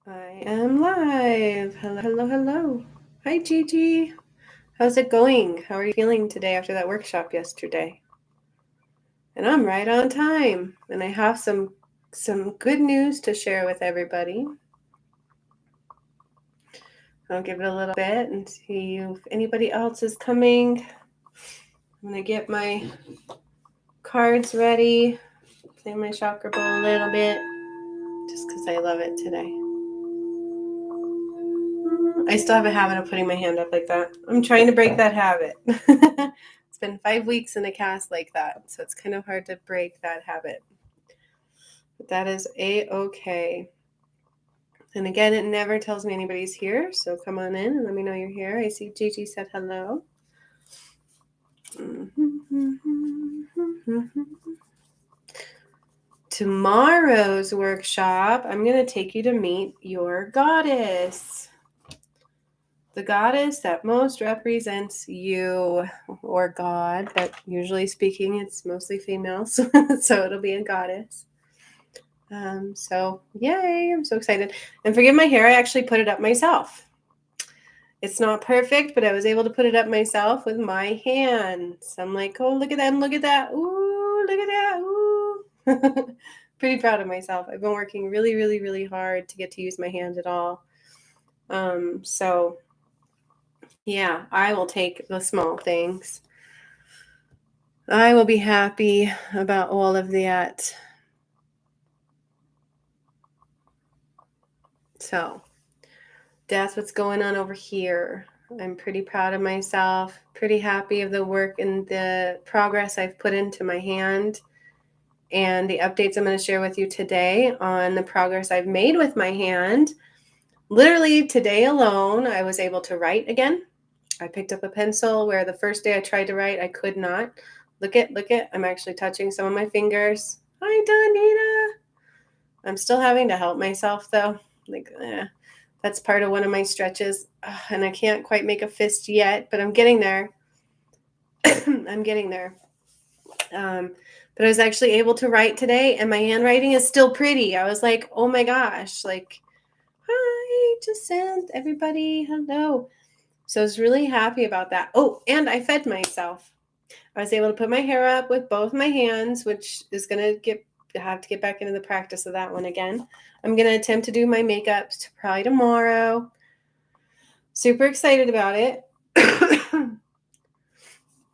I am live. Hello, hello, hello. Hi, Gigi. How's it going? How are you feeling today after that workshop yesterday? And I'm right on time. And I have some good news to share with everybody. I'll give it a little bit and see if anybody else is coming. I'm going to get my cards ready. Play my chakra bowl a little bit just because I love it today. I still have a habit of putting my hand up like that. I'm trying to break that habit. It's been 5 weeks in a cast like that, so it's kind of hard to break that habit. But that is a-okay. And again, it never tells me anybody's here, so come on in and let me know you're here. I see Gigi said hello. Tomorrow's workshop, I'm going to take you to meet your goddess. The goddess that most represents you, or God, but usually speaking, it's mostly females, so it'll be a goddess. So yay, I'm so excited. And forgive my hair, I actually put it up myself. It's not perfect, but I was able to put it up myself with my hands. I'm like, oh, look at that, and look at that. Ooh, look at that. Ooh. Pretty proud of myself. I've been working really, really, really hard to get to use my hand at all. So yeah, I will take the small things. I will be happy about all of that. So that's what's going on over here. I'm pretty proud of myself, pretty happy of the work and the progress I've put into my hand and the updates I'm going to share with you today on the progress I've made with my hand. Literally today alone, I was able to write again. I picked up a pencil where the first day I tried to write, I could not. Look it. I'm actually touching some of my fingers. Hi, Donita. I'm still having to help myself though. That's part of one of my stretches. And I can't quite make a fist yet, but I'm getting there. I'm getting there. But I was actually able to write today and my handwriting is still pretty. I was like, oh my gosh, like, hi, Jacinth, everybody, hello. So I was really happy about that. Oh, and I fed myself. I was able to put my hair up with both my hands, which is going to have to get back into the practice of that one again. I'm going to attempt to do my makeup probably tomorrow. Super excited about it.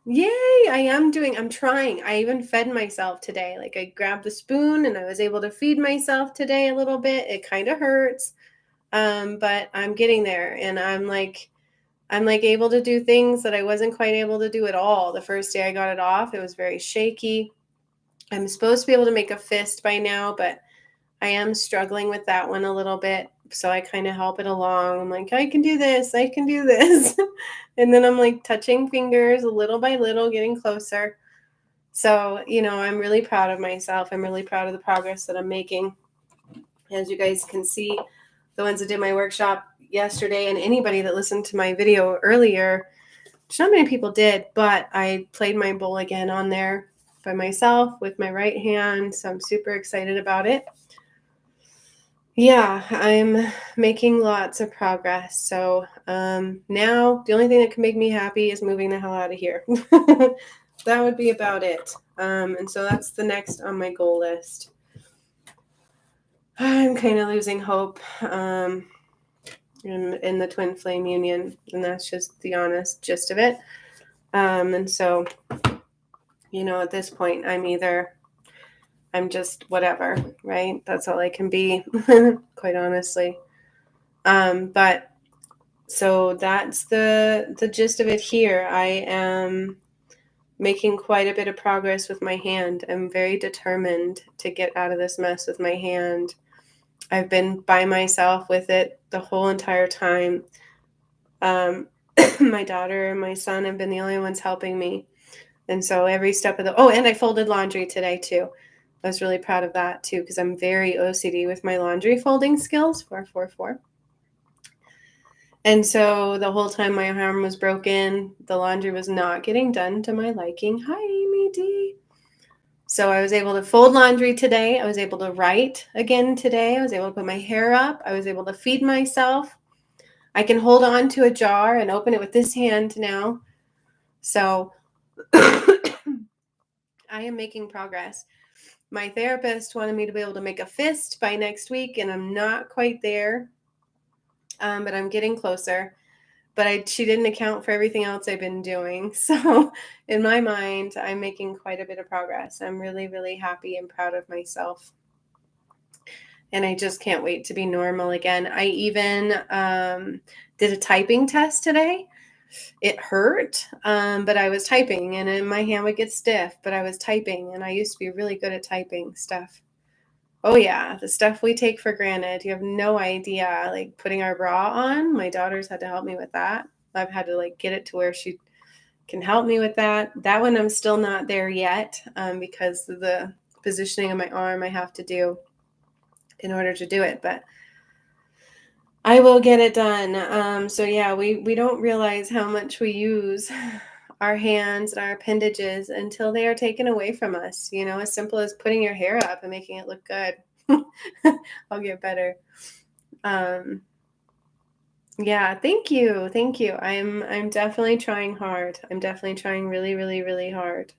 Yay, I'm trying. I even fed myself today. Like I grabbed the spoon and I was able to feed myself today a little bit. It kind of hurts. But I'm getting there and I'm like able to do things that I wasn't quite able to do at all. The first day I got it off, it was very shaky. I'm supposed to be able to make a fist by now, but I am struggling with that one a little bit. So I kind of help it along. I'm like, I can do this. And then I'm like touching fingers little by little, getting closer. So, I'm really proud of myself. I'm really proud of the progress that I'm making. As you guys can see, the ones that did my workshop yesterday and anybody that listened to my video earlier, which not many people did, but I played my bowl again on there by myself with my right hand. So I'm super excited about it. Yeah, I'm making lots of progress. So now the only thing that can make me happy is moving the hell out of here. That would be about it. And so that's the next on my goal list. I'm kind of losing hope in the twin flame union, and that's just the honest gist of it. And so, at this point, I'm just whatever, right? That's all I can be, quite honestly. But so that's the gist of it here. I am making quite a bit of progress with my hand. I'm very determined to get out of this mess with my hand. I've been by myself with it the whole entire time. My daughter and my son have been the only ones helping me. And so every step of and I folded laundry today too. I was really proud of that too, because I'm very OCD with my laundry folding skills, 444. And so the whole time my arm was broken, the laundry was not getting done to my liking. Hi, Amy D. So I was able to fold laundry today. I was able to write again today. I was able to put my hair up. I was able to feed myself. I can hold on to a jar and open it with this hand now. So I am making progress. My therapist wanted me to be able to make a fist by next week, and I'm not quite there, but I'm getting closer. But she didn't account for everything else I've been doing. So in my mind, I'm making quite a bit of progress. I'm really, really happy and proud of myself. And I just can't wait to be normal again. I even did a typing test today. It hurt, but I was typing, and then my hand would get stiff, but I was typing, and I used to be really good at typing stuff. Oh yeah, the stuff we take for granted. You have no idea. Like putting our bra on, my daughter's had to help me with that. I've had to like get it to where she can help me with that. That one I'm still not there yet, because of the positioning of my arm I have to do in order to do it, but I will get it done. So yeah, we don't realize how much we use our hands and our appendages until they are taken away from us. You know, as simple as putting your hair up and making it look good. I'll get better. Yeah, thank you. Thank you. I'm definitely trying hard. I'm definitely trying really, really, really hard.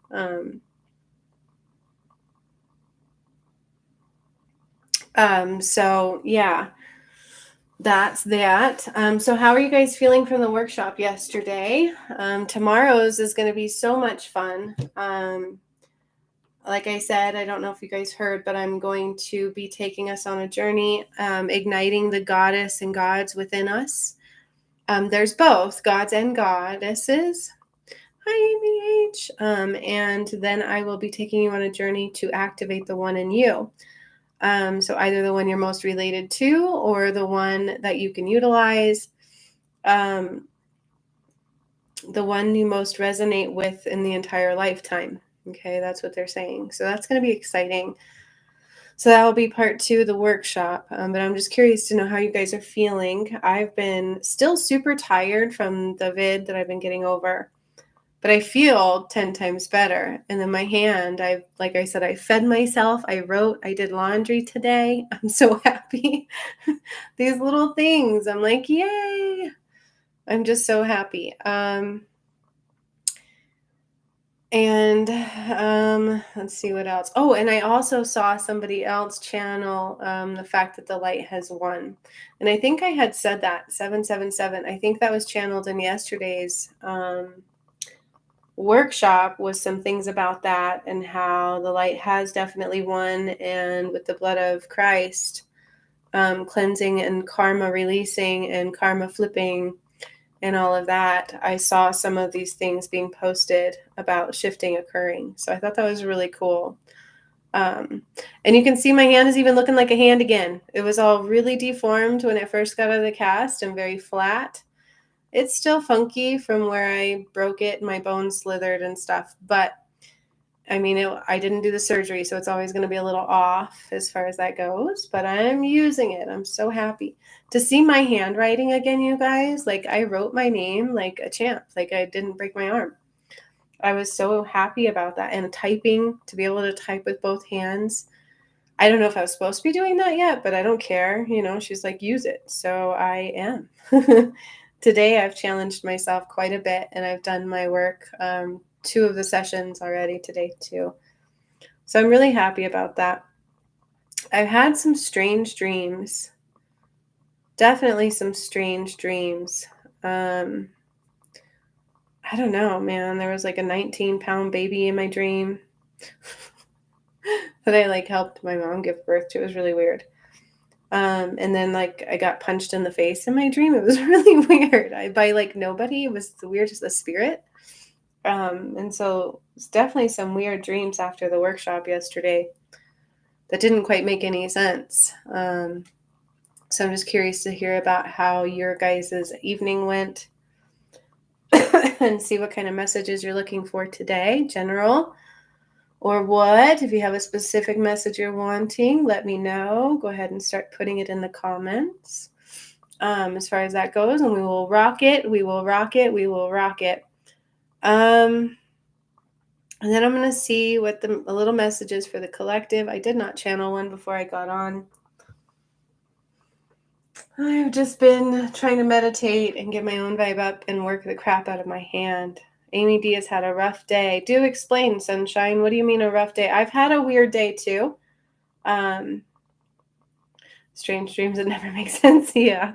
So yeah. That's that. So how are you guys feeling from the workshop yesterday? Tomorrow's is going to be so much fun. Like I said, I don't know if you guys heard, but I'm going to be taking us on a journey, igniting the goddess and gods within us. There's both gods and goddesses. Hi, Amy H. And then I will be taking you on a journey to activate the one in you. So either the one you're most related to or the one that you can utilize, the one you most resonate with in the entire lifetime. Okay, that's what they're saying. So that's going to be exciting. So that will be part 2 of the workshop. But I'm just curious to know how you guys are feeling. I've been still super tired from the vid that I've been getting over. But I feel 10 times better. And then my hand, like I said, I fed myself. I wrote, I did laundry today. I'm so happy. These little things. I'm like, yay. I'm just so happy. Let's see what else. Oh, and I also saw somebody else channel the fact that the light has won. And I think I had said that, 777. I think that was channeled in yesterday's workshop, was some things about that and how the light has definitely won, and with the blood of Christ, cleansing and karma releasing and karma flipping and all of that. I saw some of these things being posted about shifting occurring. So I thought that was really cool. And you can see my hand is even looking like a hand again. It was all really deformed when it first got out of the cast and very flat. It's still funky from where I broke it, my bones slithered and stuff, but I mean, I didn't do the surgery, so it's always going to be a little off as far as that goes, but I'm using it. I'm so happy to see my handwriting again, you guys. Like, I wrote my name like a champ, like I didn't break my arm. I was so happy about that. And typing, to be able to type with both hands. I don't know if I was supposed to be doing that yet, but I don't care. You know, she's like, use it. So I am. Today, I've challenged myself quite a bit, and I've done my work. 2 of the sessions already today, too. So I'm really happy about that. I've had some strange dreams. Definitely some strange dreams. I don't know, man. There was like a 19-pound baby in my dream that I like helped my mom give birth to. It was really weird. And then like I got punched in the face in my dream. It was really weird. By like nobody. It was the weirdest, the spirit. And so it's definitely some weird dreams after the workshop yesterday that didn't quite make any sense. So I'm just curious to hear about how your guys' evening went and see what kind of messages you're looking for today, general. Or what? If you have a specific message you're wanting, let me know. Go ahead and start putting it in the comments. As far as that goes, and we will rock it. We will rock it. We will rock it. And then I'm going to see what the little message is for the collective. I did not channel one before I got on. I've just been trying to meditate and get my own vibe up and work the crap out of my hand. Amy D has had a rough day. Do explain, Sunshine. What do you mean a rough day? I've had a weird day too. Strange dreams that never make sense. Yeah,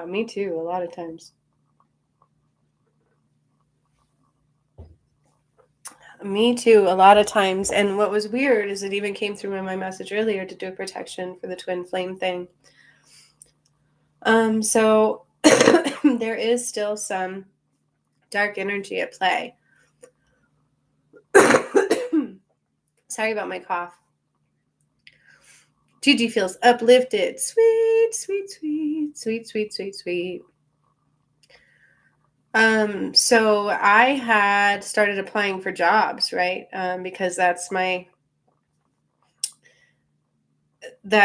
me too. A lot of times. Me too, a lot of times. And what was weird is it even came through in my message earlier to do a protection for the twin flame thing. So there is still some dark energy at play. Sorry about my cough. Gigi feels uplifted. Sweet, sweet, sweet, sweet, sweet, sweet, sweet. So I had started applying for jobs, right? Because that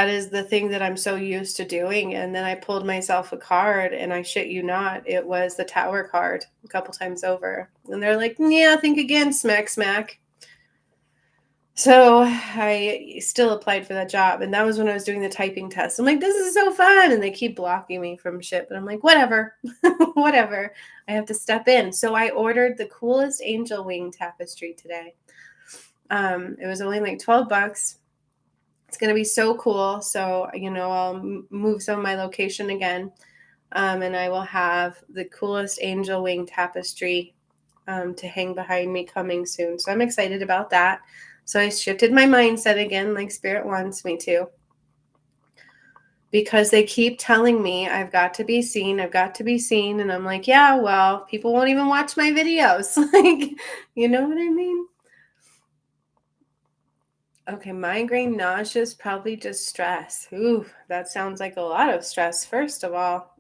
is the thing that I'm so used to doing. And then I pulled myself a card, and I shit you not, it was the Tower card a couple times over. And they're like, yeah, think again, smack, smack. So I still applied for that job. And that was when I was doing the typing test. I'm like, this is so fun. And they keep blocking me from shit. But I'm like, whatever, whatever. I have to step in. So I ordered the coolest angel wing tapestry today. It was only like $12. It's going to be so cool. So, I'll move some of my location again. And I will have the coolest angel wing tapestry to hang behind me coming soon. So I'm excited about that. So I shifted my mindset again, like Spirit wants me to. Because they keep telling me I've got to be seen. And I'm like, yeah, well, people won't even watch my videos. Like, you know what I mean? Okay, migraine, nauseous, probably just stress. Ooh, that sounds like a lot of stress, first of all.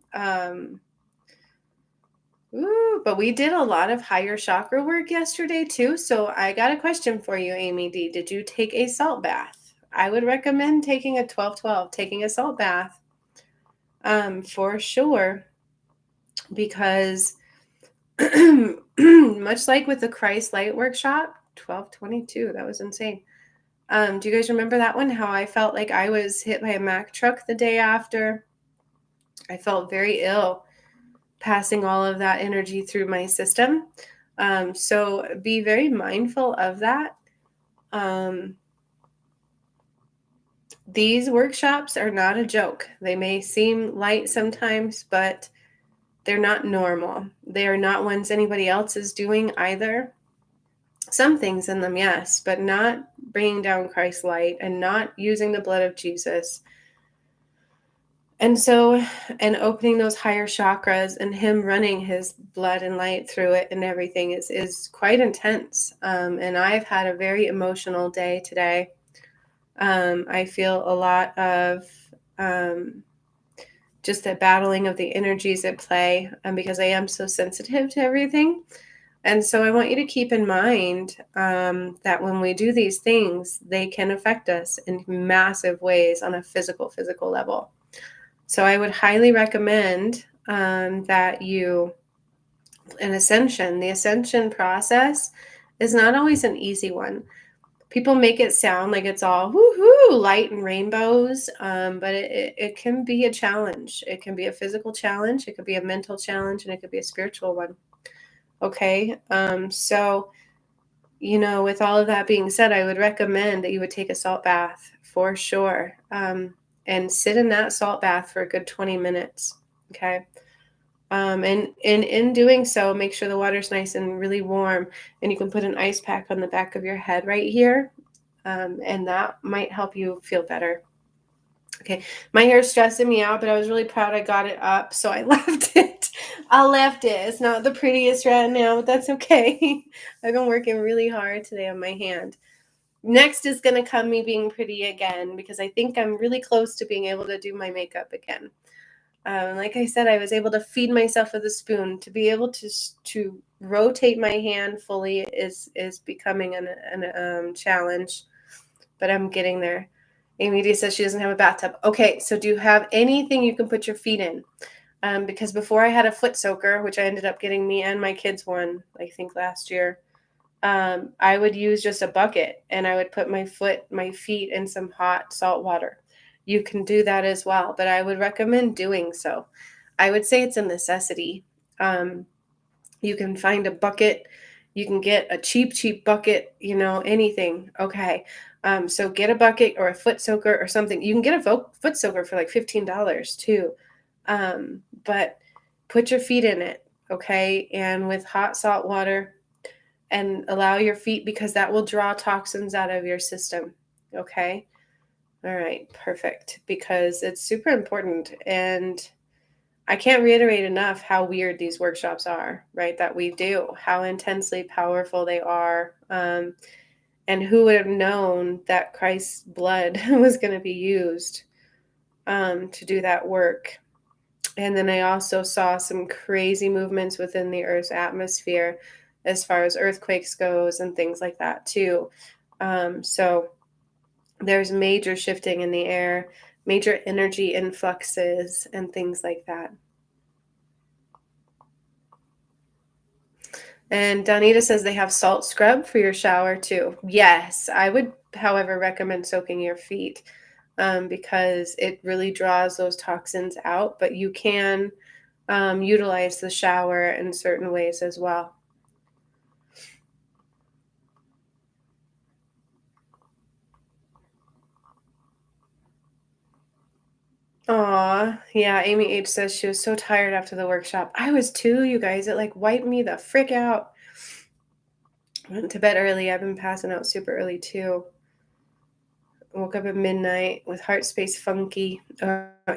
But we did a lot of higher chakra work yesterday too. So I got a question for you, Amy D. Did you take a salt bath? I would recommend taking a 12-12, taking a salt bath for sure. Because much like with the Christ Light Workshop, 12/22, that was insane. Do you guys remember that one? How I felt like I was hit by a Mack truck the day after? I felt very ill, passing all of that energy through my system. So be very mindful of that. These workshops are not a joke. They may seem light sometimes, but they're not normal. They are not ones anybody else is doing either. Some things in them, yes, but not bringing down Christ's light and not using the blood of Jesus. And opening those higher chakras and him running his blood and light through it and everything is quite intense. And I've had a very emotional day today. I feel a lot of just the battling of the energies at play, because I am so sensitive to everything. And so I want you to keep in mind that when we do these things, they can affect us in massive ways on a physical level. So I would highly recommend that the ascension process is not always an easy one. People make it sound like it's all woohoo, light and rainbows, but it can be a challenge. It can be a physical challenge, it could be a mental challenge, and it could be a spiritual one. Okay, so, with all of that being said, I would recommend that you would take a salt bath for sure, and sit in that salt bath for a good 20 minutes, okay? And in doing so, make sure the water's nice and really warm, and you can put an ice pack on the back of your head right here, and that might help you feel better. Okay, my hair's stressing me out, but I was really proud I got it up, so I left it. It's not the prettiest right now, but that's okay. I've been working really hard today on my hand. Next is going to come me being pretty again, because I think I'm really close to being able to do my makeup again. Like I said, I was able to feed myself with a spoon. To be able to rotate my hand fully is becoming a challenge, but I'm getting there. Amy D says she doesn't have a bathtub. Okay, so do you have anything you can put your feet in? Because before I had a foot soaker, which I ended up getting me and my kids one, I think last year. I would use just a bucket and I would put my feet in some hot salt water. You can do that as well, but I would recommend doing so. I would say it's a necessity. Um, you can find a bucket. You can get a cheap bucket, anything. Okay. So get a bucket or a foot soaker or something. You can get a foot soaker for like $15 too. But put your feet in it. Okay. And with hot salt water, and allow your feet, because that will draw toxins out of your system. Okay. All right. Perfect. Because it's super important. And I can't reiterate enough how weird these workshops are, right? That we do, how intensely powerful they are. And who would have known that Christ's blood was going to be used to do that work? And then I also saw some crazy movements within the Earth's atmosphere as far as earthquakes goes and things like that too. So there's major shifting in the air, major energy influxes and things like that. And Donita says they have salt scrub for your shower too. Yes, I would, however, recommend soaking your feet because it really draws those toxins out, but you can utilize the shower in certain ways as well. Aw, yeah, Amy H says she was so tired after the workshop. I was too, you guys. It like wiped me the frick out. Went to bed early. I've been passing out super early too. Woke up at midnight with heart space funky.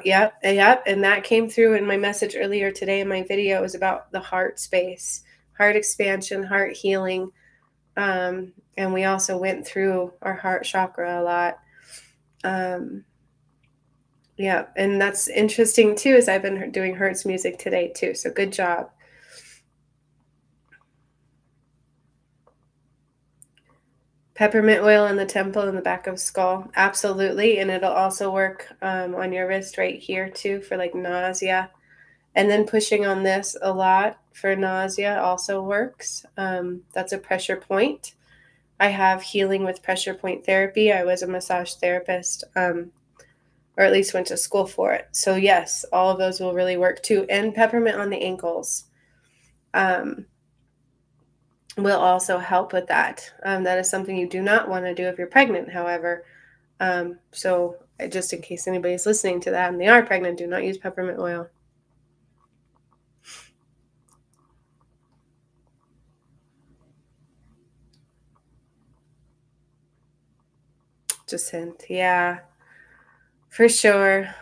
Yep. And that came through in my message earlier today in my video. It was about the heart space, heart expansion, heart healing. And we also went through our heart chakra a lot. Yeah, and that's interesting too, as I've been doing Hertz music today too. So good job. Peppermint oil in the temple in the back of skull. Absolutely. And it'll also work on your wrist right here too for like nausea. And then pushing on this a lot for nausea also works. That's a pressure point. I have healing with pressure point therapy. I was a massage therapist, or at least went to school for it. So yes, all of those will really work too. And peppermint on the ankles. Will also help with that. That is something you do not want to do if you're pregnant, however. So just in case anybody's listening to that and they are pregnant, do not use peppermint oil. Just hint. Yeah, for sure.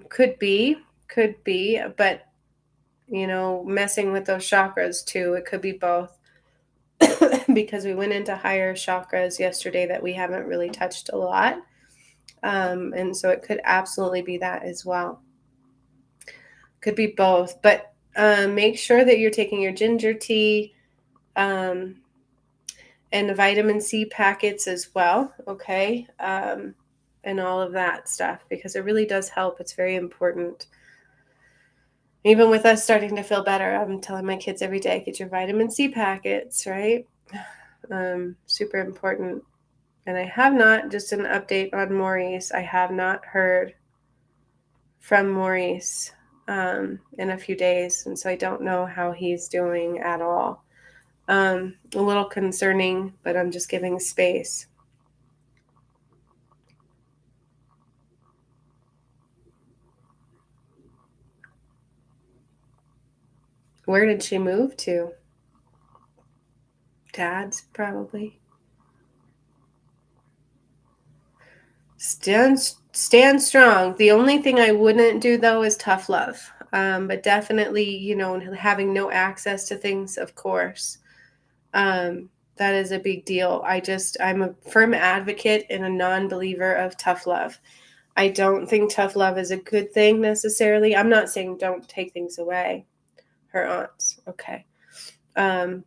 Could be, but messing with those chakras too. It could be both. Because we went into higher chakras yesterday that we haven't really touched a lot. And so it could absolutely be that as well. Could be both, but make sure that you're taking your ginger tea and the vitamin C packets as well, okay? And all of that stuff, because it really does help. It's very important. Even with us starting to feel better, I'm telling my kids every day, get your vitamin C packets, right? Super important. And I have not, just an update on Maurice, I have not heard from Maurice in a few days. And so I don't know how he's doing at all. A little concerning, but I'm just giving space. Where did she move to? Dad's, probably. Stand strong. The only thing I wouldn't do though is tough love. But definitely, having no access to things, of course. That is a big deal. I'm a firm advocate and a non-believer of tough love. I don't think tough love is a good thing necessarily. I'm not saying don't take things away. Her aunts, okay. And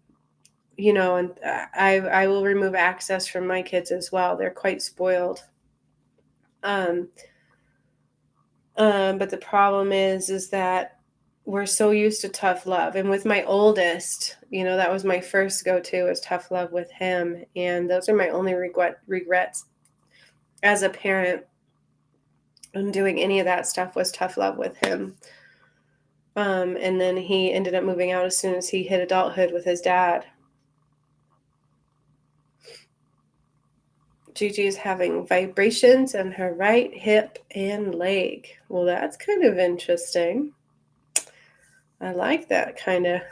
I will remove access from my kids as well. They're quite spoiled. But the problem is that we're so used to tough love. And with my oldest, that was my first go-to, was tough love with him. And those are my only regrets as a parent and doing any of that stuff, was tough love with him. And then he ended up moving out as soon as he hit adulthood with his dad. Gigi is having vibrations in her right hip and leg. Well, that's kind of interesting. I like that kind of.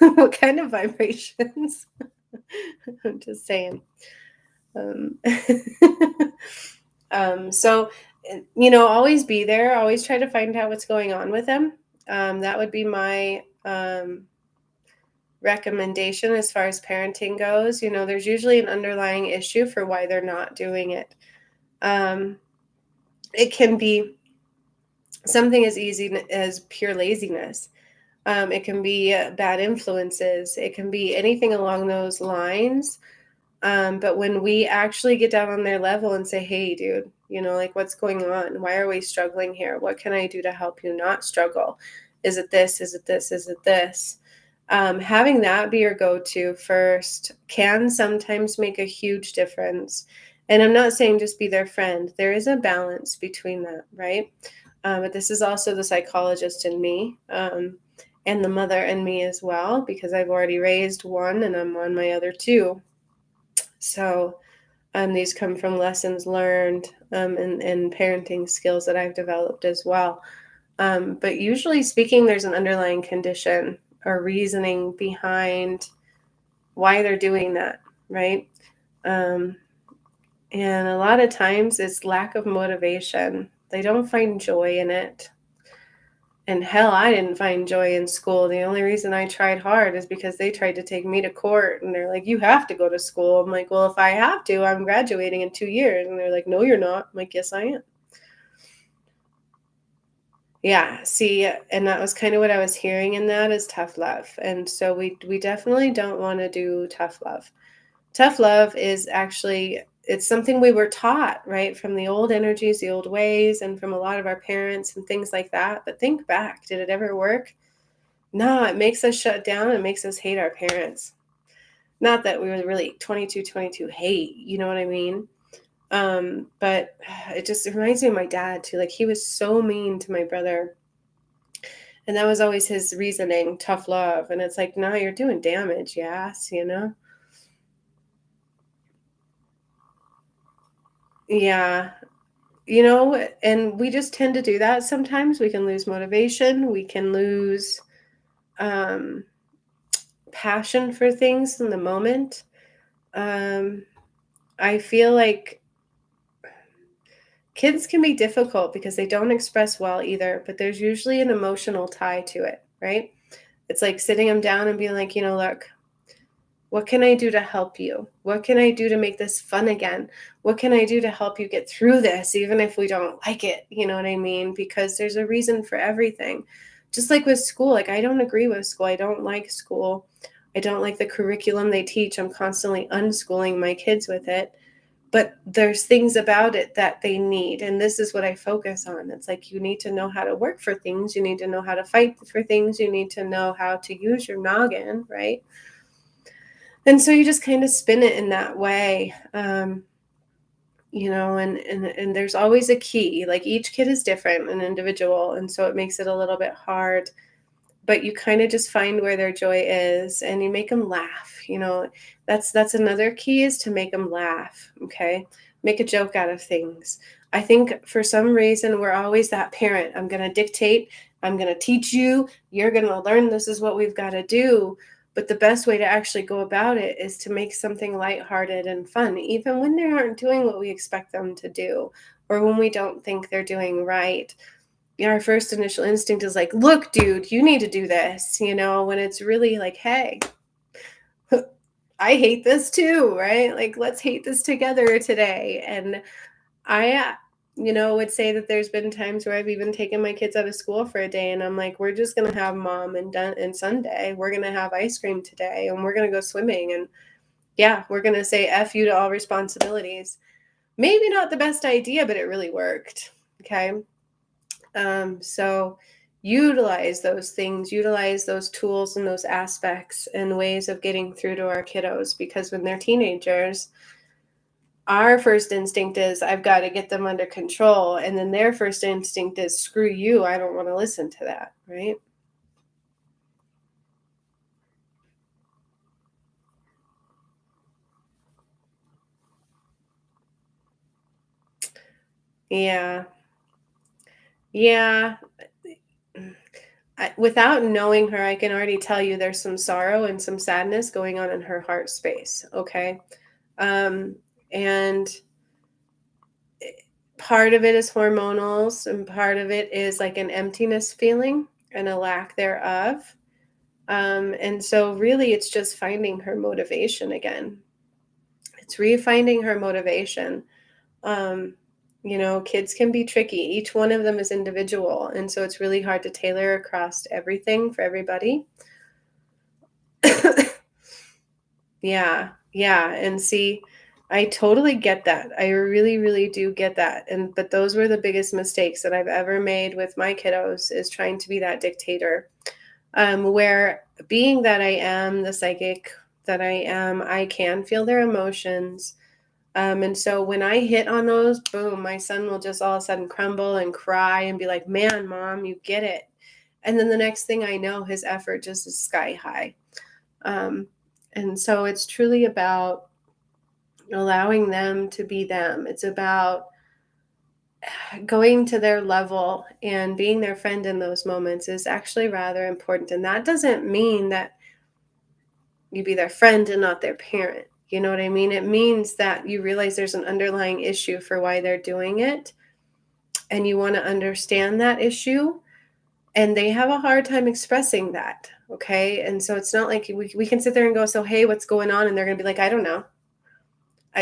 What kind of vibrations? I'm just saying. So, always be there. Always try to find out what's going on with them. That would be my recommendation as far as parenting goes. There's usually an underlying issue for why they're not doing it. It can be something as easy as pure laziness. It can be bad influences. It can be anything along those lines. But when we actually get down on their level and say, hey, dude, like, what's going on? Why are we struggling here? What can I do to help you not struggle? Is it this? Is it this? Is it this? Having that be your go-to first can sometimes make a huge difference. And I'm not saying just be their friend. There is a balance between that, right? But this is also the psychologist in me, and the mother in me as well, because I've already raised one and I'm on my other two. So these come from lessons learned, and parenting skills that I've developed as well. But usually speaking, there's an underlying condition or reasoning behind why they're doing that, right? And a lot of times it's lack of motivation. They don't find joy in it. And hell, I didn't find joy in school. The only reason I tried hard is because they tried to take me to court, and they're like, you have to go to school. I'm like, well, if I have to, I'm graduating in 2 years. And they're like, no, you're not. I'm like, yes, I am. Yeah, see, and that was kind of what I was hearing in that, is tough love. And so we definitely don't want to do tough love. Tough love is actually, it's something we were taught, right, from the old energies, the old ways, and from a lot of our parents and things like that. But think back, did it ever work? No, it makes us shut down. It makes us hate our parents. Not that we were really 22 hate, you know what I mean? But it reminds me of my dad too. Like, he was so mean to my brother. And that was always his reasoning, tough love. And it's like, no, you're doing damage, yes, Yeah. And we just tend to do that. Sometimes we can lose motivation. We can lose um, passion for things in the moment. I feel like kids can be difficult because they don't express well either, but there's usually an emotional tie to it, right? It's like sitting them down and being like, look, what can I do to help you? What can I do to make this fun again? What can I do to help you get through this, even if we don't like it? You know what I mean? Because there's a reason for everything. Just like with school, like, I don't agree with school. I don't like school. I don't like the curriculum they teach. I'm constantly unschooling my kids with it. But there's things about it that they need. And this is what I focus on. It's like, you need to know how to work for things. You need to know how to fight for things. You need to know how to use your noggin, right? And so you just kind of spin it in that way. And there's always a key. Like, each kid is different and individual. And so it makes it a little bit hard. But you kind of just find where their joy is, and you make them laugh. That's another key, is to make them laugh. Okay. Make a joke out of things. I think for some reason we're always that parent. I'm going to dictate. I'm going to teach you. You're going to learn. This is what we've got to do. But the best way to actually go about it is to make something lighthearted and fun, even when they aren't doing what we expect them to do, or when we don't think they're doing right. Our first initial instinct is like, look, dude, you need to do this, when it's really like, hey, I hate this too, right? Like, let's hate this together today. And I, would say that there's been times where I've even taken my kids out of school for a day, and I'm like, we're just going to have mom and Sunday. We're going to have ice cream today, and we're going to go swimming. And yeah, we're going to say F you to all responsibilities. Maybe not the best idea, but it really worked. Okay. So, utilize those things, utilize those tools and those aspects and ways of getting through to our kiddos, because when they're teenagers, our first instinct is I've got to get them under control, and then their first instinct is screw you, I don't want to listen to that, right? Yeah. Yeah. Without knowing her, I can already tell you there's some sorrow and some sadness going on in her heart space, okay? Um, and part of it is hormonals, and part of it is like an emptiness feeling and a lack thereof. And so, really, it's just finding her motivation again. It's refinding her motivation. Um, Kids can be tricky. Each one of them is individual. And so, it's really hard to tailor across everything for everybody. Yeah, yeah, and see, I totally get that. I really, really do get that, but those were the biggest mistakes that I've ever made with my kiddos, is trying to be that dictator. Where, being that I am the psychic that I am, I can feel their emotions. And so when I hit on those, boom, my son will just all of a sudden crumble and cry and be like, "Man, mom, you get it." And then the next thing I know, his effort just is sky high. Um, and so it's truly about allowing them to be them. It's about going to their level, and being their friend in those moments is actually rather important. And that doesn't mean that you be their friend and not their parent. You know what I mean? It means that you realize there's an underlying issue for why they're doing it, and you want to understand that issue. And they have a hard time expressing that. Okay. And so it's not like we can sit there and go, "So, hey, what's going on?" And they're going to be like, "I don't know."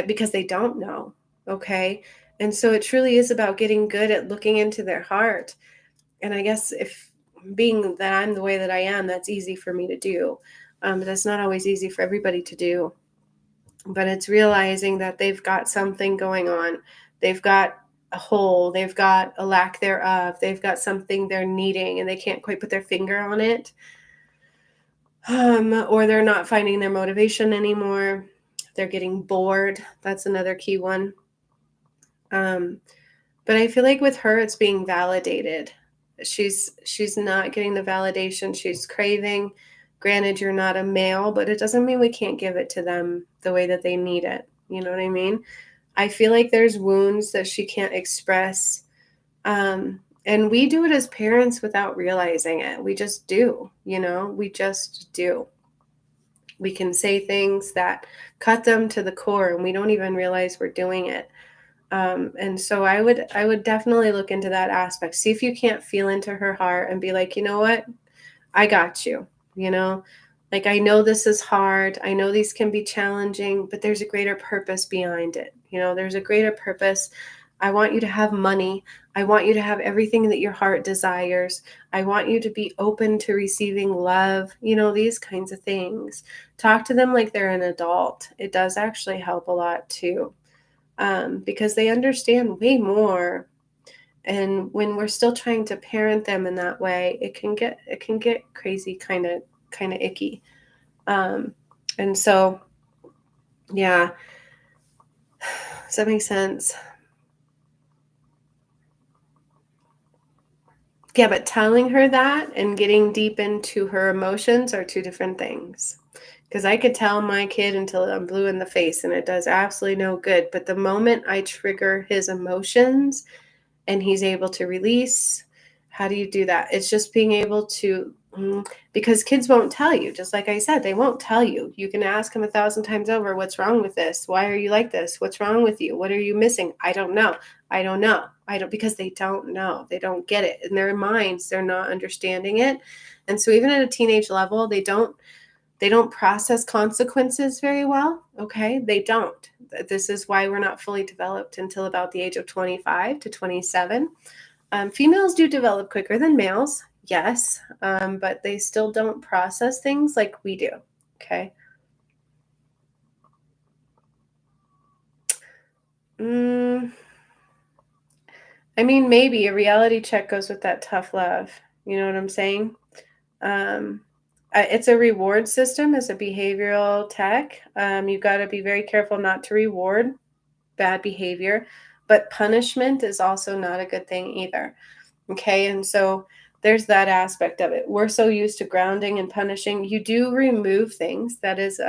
Because they don't know. Okay. And so it truly is about getting good at looking into their heart. And I guess, if being that I'm the way that I am, that's easy for me to do. But that's not always easy for everybody to do. But it's realizing that they've got something going on. They've got a hole, they've got a lack thereof, they've got something they're needing and they can't quite put their finger on it. Or they're not finding their motivation anymore. They're getting bored. That's another key one. Um, but I feel like with her, it's being validated. She's not getting the validation she's craving. Granted, you're not a male, but it doesn't mean we can't give it to them the way that they need it. You know what I mean? I feel like there's wounds that she can't express. And we do it as parents without realizing it. We just do, we just do. We can say things that cut them to the core, and we don't even realize we're doing it. And so I would definitely look into that aspect. See if you can't feel into her heart and be like, "You know what? I got you." You know, like, I know this is hard. I know these can be challenging, but there's a greater purpose behind it. There's a greater purpose. I want you to have money. I want you to have everything that your heart desires. I want you to be open to receiving love, these kinds of things. Talk to them like they're an adult. It does actually help a lot too, because they understand way more. And when we're still trying to parent them in that way, it can get crazy, kind of icky. Um, and so, yeah, does that make sense? Yeah, but telling her that and getting deep into her emotions are two different things. Because I could tell my kid until I'm blue in the face, and it does absolutely no good. But the moment I trigger his emotions and he's able to release, how do you do that? It's just being able to, because kids won't tell you. Just like I said, they won't tell you. You can ask them 1,000 times over, "What's wrong with this? Why are you like this? What's wrong with you? What are you missing?" "I don't know. I don't know. I don't," because they don't know. They don't get it. In their minds, they're not understanding it. And so even at a teenage level, they don't process consequences very well. Okay, they don't. This is why we're not fully developed until about the age of 25 to 27. Females do develop quicker than males, yes, but they still don't process things like we do. Okay. mm, I mean, maybe a reality check goes with that tough love. You know what I'm saying? It's a reward system. It's a behavioral tech. You've got to be very careful not to reward bad behavior, but punishment is also not a good thing either. Okay, and so there's that aspect of it. We're so used to grounding and punishing. You do remove things. That is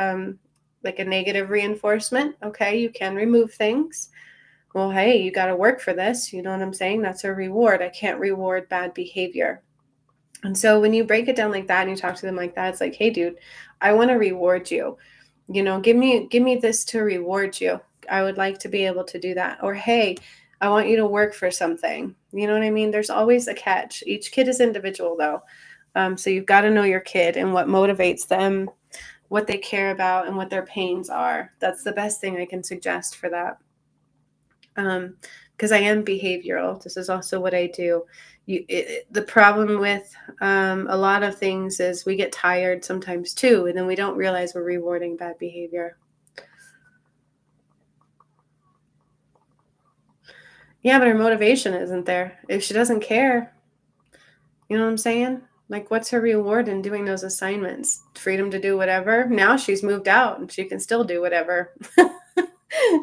like a negative reinforcement. Okay, you can remove things. Well, hey, you got to work for this. You know what I'm saying? That's a reward. I can't reward bad behavior. And so when you break it down like that and you talk to them like that, it's like, hey, dude, I want to reward you. You know, give me this to reward you. I would like to be able to do that. Or, hey, I want you to work for something. You know what I mean? There's always a catch. Each kid is individual, though. So you've got to know your kid and what motivates them, what they care about, and what their pains are. That's the best thing I can suggest for that. Because I am behavioral. This is also what I do. The problem with a lot of things is we get tired sometimes too, and then we don't realize we're rewarding bad behavior. Yeah, but her motivation isn't there. If she doesn't care, you know what I'm saying? Like, what's her reward in doing those assignments? Freedom to do whatever. Now she's moved out and she can still do whatever.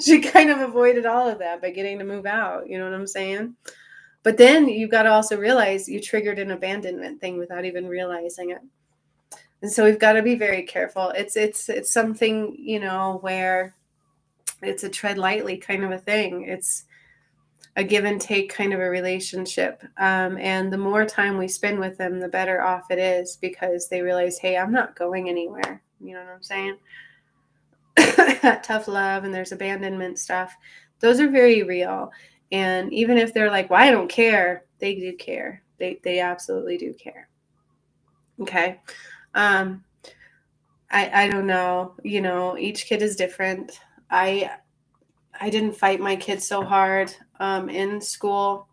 She kind of avoided all of that by getting to move out. You know what I'm saying? But then you've got to also realize you triggered an abandonment thing without even realizing it. And so we've got to be very careful. It's something, you know, where it's a tread lightly kind of a thing. It's a give and take kind of a relationship. And the more time we spend with them, the better off it is, because they realize, hey, I'm not going anywhere. You know what I'm saying? Tough love, and there's abandonment stuff. Those are very real. And even if they're like, well, I don't care, they do care. They absolutely do care. Okay. I don't know. You know, each kid is different. I didn't fight my kids so hard in school,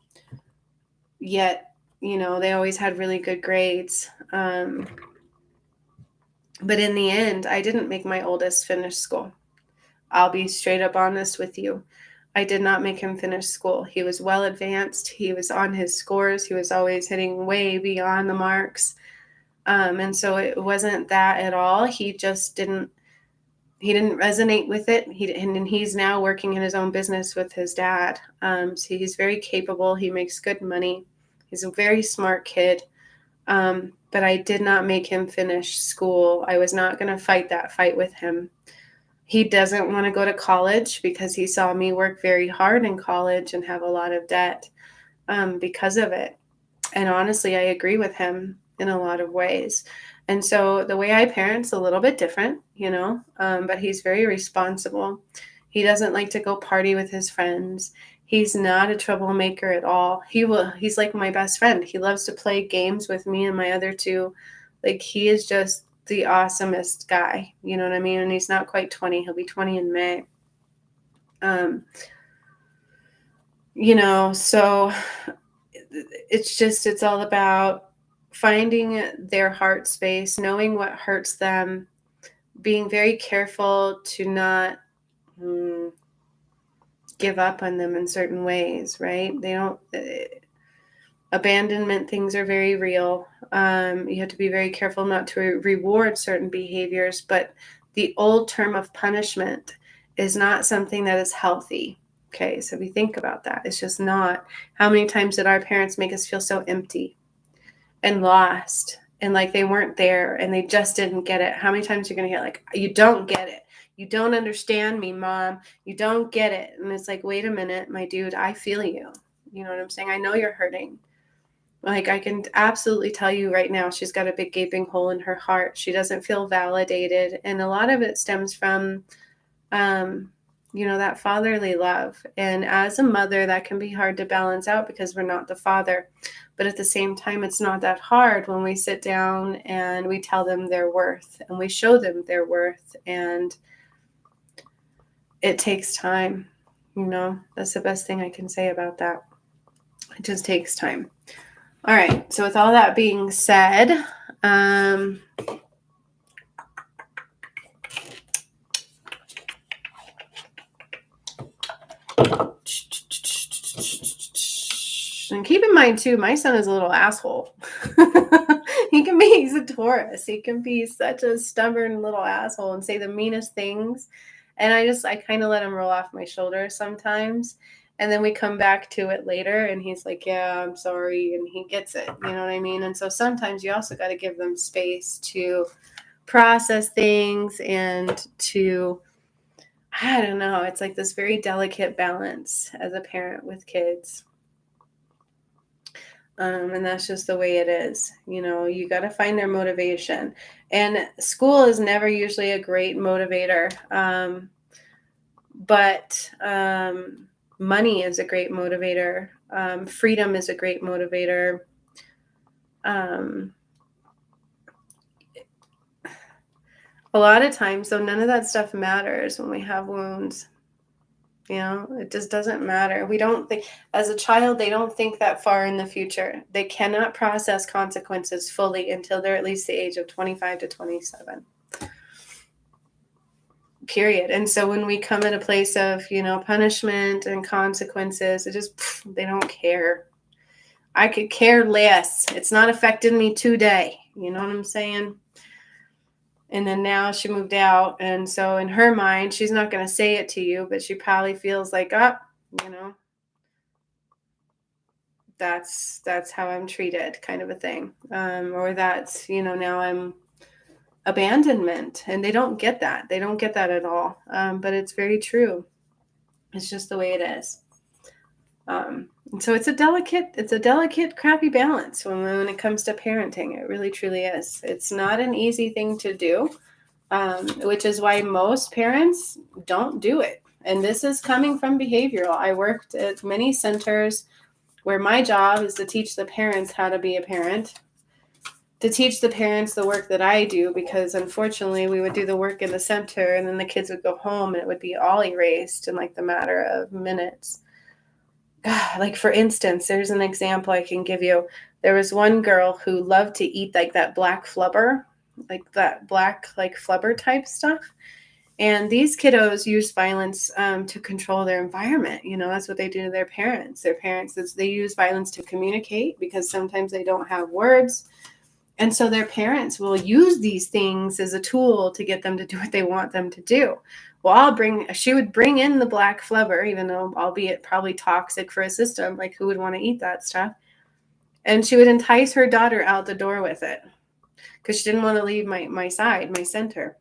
yet, you know, they always had really good grades. But in the end, I didn't make my oldest finish school. I'll be straight up honest with you. I did not make him finish school. He was well advanced. He was on his scores. He was always hitting way beyond the marks. And so it wasn't that at all. He just didn't resonate with it. And he's now working in his own business with his dad. So he's very capable. He makes good money. He's a very smart kid. But I did not make him finish school. I was not going to fight that fight with him. He doesn't want to go to college because he saw me work very hard in college and have a lot of debt because of it. And honestly, I agree with him in a lot of ways. And so the way I parent's a little bit different, you know, but he's very responsible. He doesn't like to go party with his friends. He's not a troublemaker at all. He's like my best friend. He loves to play games with me and my other two. Like, he is just the awesomest guy. You know what I mean? And he's not quite 20. He'll be 20 in May. You know, so it's all about finding their heart space, knowing what hurts them, being very careful to not give up on them in certain ways, right? They don't, abandonment things are very real. You have to be very careful not to reward certain behaviors, but the old term of punishment is not something that is healthy. Okay, so we think about that. It's just not. How many times did our parents make us feel so empty and lost and like they weren't there and they just didn't get it? How many times you're going to hear like, you don't get it. You don't understand me, Mom. You don't get it. And it's like, wait a minute, my dude, I feel you. You know what I'm saying? I know you're hurting. Like, I can absolutely tell you right now, she's got a big gaping hole in her heart. She doesn't feel validated. And a lot of it stems from, you know, that fatherly love. And as a mother, that can be hard to balance out because we're not the father. But at the same time, it's not that hard when we sit down and we tell them their worth and we show them their worth. And it takes time. You know, that's the best thing I can say about that. It just takes time. All right. So with all that being said, and keep in mind, mine too. My son is a little asshole. He's a Taurus. He can be such a stubborn little asshole and say the meanest things. And I kind of let him roll off my shoulders sometimes. And then we come back to it later and he's like, yeah, I'm sorry. And he gets it. You know what I mean? And so sometimes you also got to give them space to process things and to, I don't know, it's like this very delicate balance as a parent with kids. And that's just the way it is. You got to find their motivation. And school is never usually a great motivator. But money is a great motivator. Freedom is a great motivator. A lot of times, though, none of that stuff matters when we have wounds. It just doesn't matter. We don't think, as a child, they don't think that far in the future. They cannot process consequences fully until they're at least the age of 25 to 27. Period. And so when we come at a place of, punishment and consequences, they don't care. I could care less. It's not affecting me today. You know what I'm saying? And then now she moved out. And so in her mind, she's not going to say it to you, but she probably feels like, that's how I'm treated, kind of a thing. Or that's, now I'm abandonment. And they don't get that. They don't get that at all. But it's very true. It's just the way it is. And so it's a delicate, crappy balance when it comes to parenting. It really, truly is. It's not an easy thing to do, which is why most parents don't do it. And this is coming from behavioral. I worked at many centers where my job is to teach the parents how to be a parent, to teach the parents the work that I do, because unfortunately we would do the work in the center and then the kids would go home and it would be all erased in like the matter of minutes. Like, for instance, there's an example I can give you. There was one girl who loved to eat like that black flubber, like that black, like flubber type stuff. And these kiddos use violence to control their environment. That's what they do to their parents. They use violence to communicate because sometimes they don't have words. And so their parents will use these things as a tool to get them to do what they want them to do. Well, she would bring in the black flubber, even though, albeit probably toxic for a system, like who would want to eat that stuff? And she would entice her daughter out the door with it because she didn't want to leave my side, my center.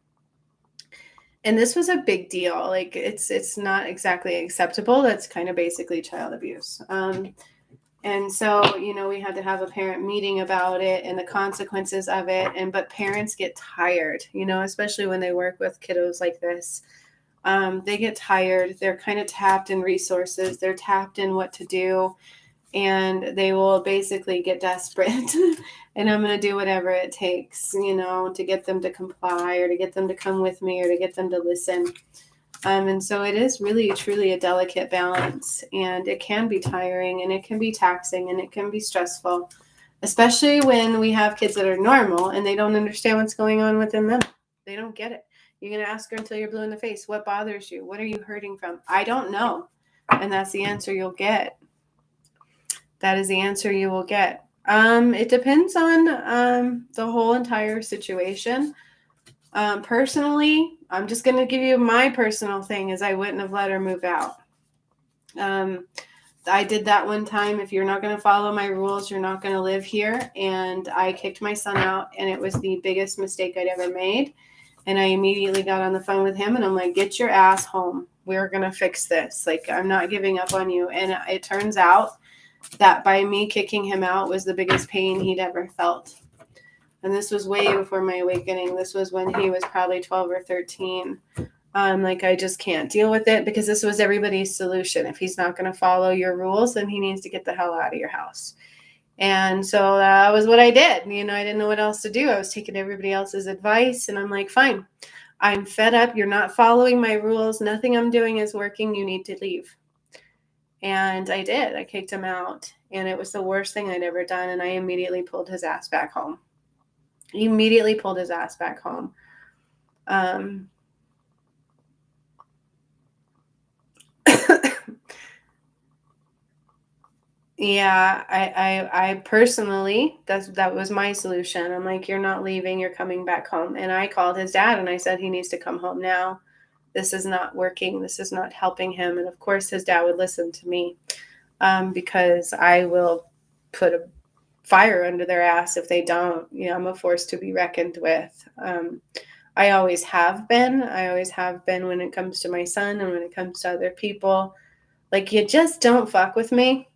And this was a big deal. Like, it's not exactly acceptable. That's kind of basically child abuse. And so, we had to have a parent meeting about it and the consequences of it. But parents get tired, especially when they work with kiddos like this. They get tired. They're kind of tapped in resources. They're tapped in what to do. And they will basically get desperate. And I'm going to do whatever it takes, to get them to comply or to get them to come with me or to get them to listen. And so it is really, truly a delicate balance, and it can be tiring and it can be taxing and it can be stressful, especially when we have kids that are normal and they don't understand what's going on within them. They don't get it. You're going to ask her until you're blue in the face. What bothers you? What are you hurting from? I don't know. And that's the answer you'll get. That is the answer you will get. It depends on the whole entire situation. Personally, I'm just going to give you my personal thing is I wouldn't have let her move out. I did that one time. If you're not going to follow my rules, you're not going to live here. And I kicked my son out, and it was the biggest mistake I'd ever made. And I immediately got on the phone with him, and I'm like, get your ass home. We're going to fix this. Like, I'm not giving up on you. And it turns out that by me kicking him out was the biggest pain he'd ever felt. And this was way before my awakening. This was when he was probably 12 or 13. Like, I just can't deal with it because this was everybody's solution. If he's not going to follow your rules, then he needs to get the hell out of your house. And so that was what I did. I didn't know what else to do. I was taking everybody else's advice, and I'm like, fine, I'm fed up. You're not following my rules. Nothing I'm doing is working. You need to leave. And I did. I kicked him out, and it was the worst thing I'd ever done. And I immediately pulled his ass back home. Yeah, I personally, that was my solution. I'm like, you're not leaving, you're coming back home. And I called his dad and I said he needs to come home now. This is not working. This is not helping him. And of course, his dad would listen to me, because I will put a fire under their ass if they don't. I'm a force to be reckoned with. I always have been. I always have been when it comes to my son and when it comes to other people. Like, you just don't fuck with me.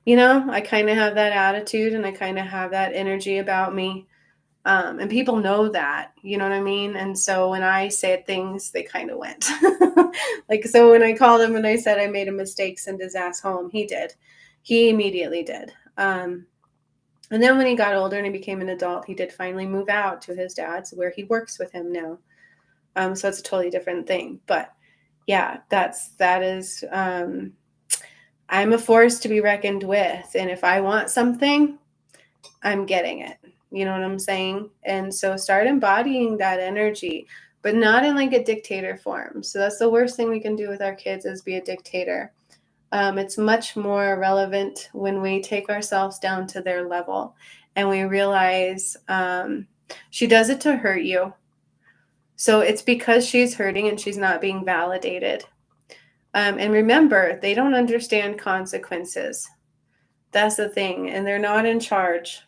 I kind of have that attitude and I kind of have that energy about me. And people know that, you know what I mean? And so when I said things, they kind of went. Like, so when I called him and I said I made a mistake, send his ass home, he did. He immediately did. And then when he got older and he became an adult, he did finally move out to his dad's where he works with him now. So it's a totally different thing. But yeah, that is, I'm a force to be reckoned with. And if I want something, I'm getting it. You know what I'm saying? And so start embodying that energy, but not in like a dictator form. So that's the worst thing we can do with our kids is be a dictator. It's much more relevant when we take ourselves down to their level and we realize she does it to hurt you. So it's because she's hurting and she's not being validated. And remember, they don't understand consequences. That's the thing. And they're not in charge.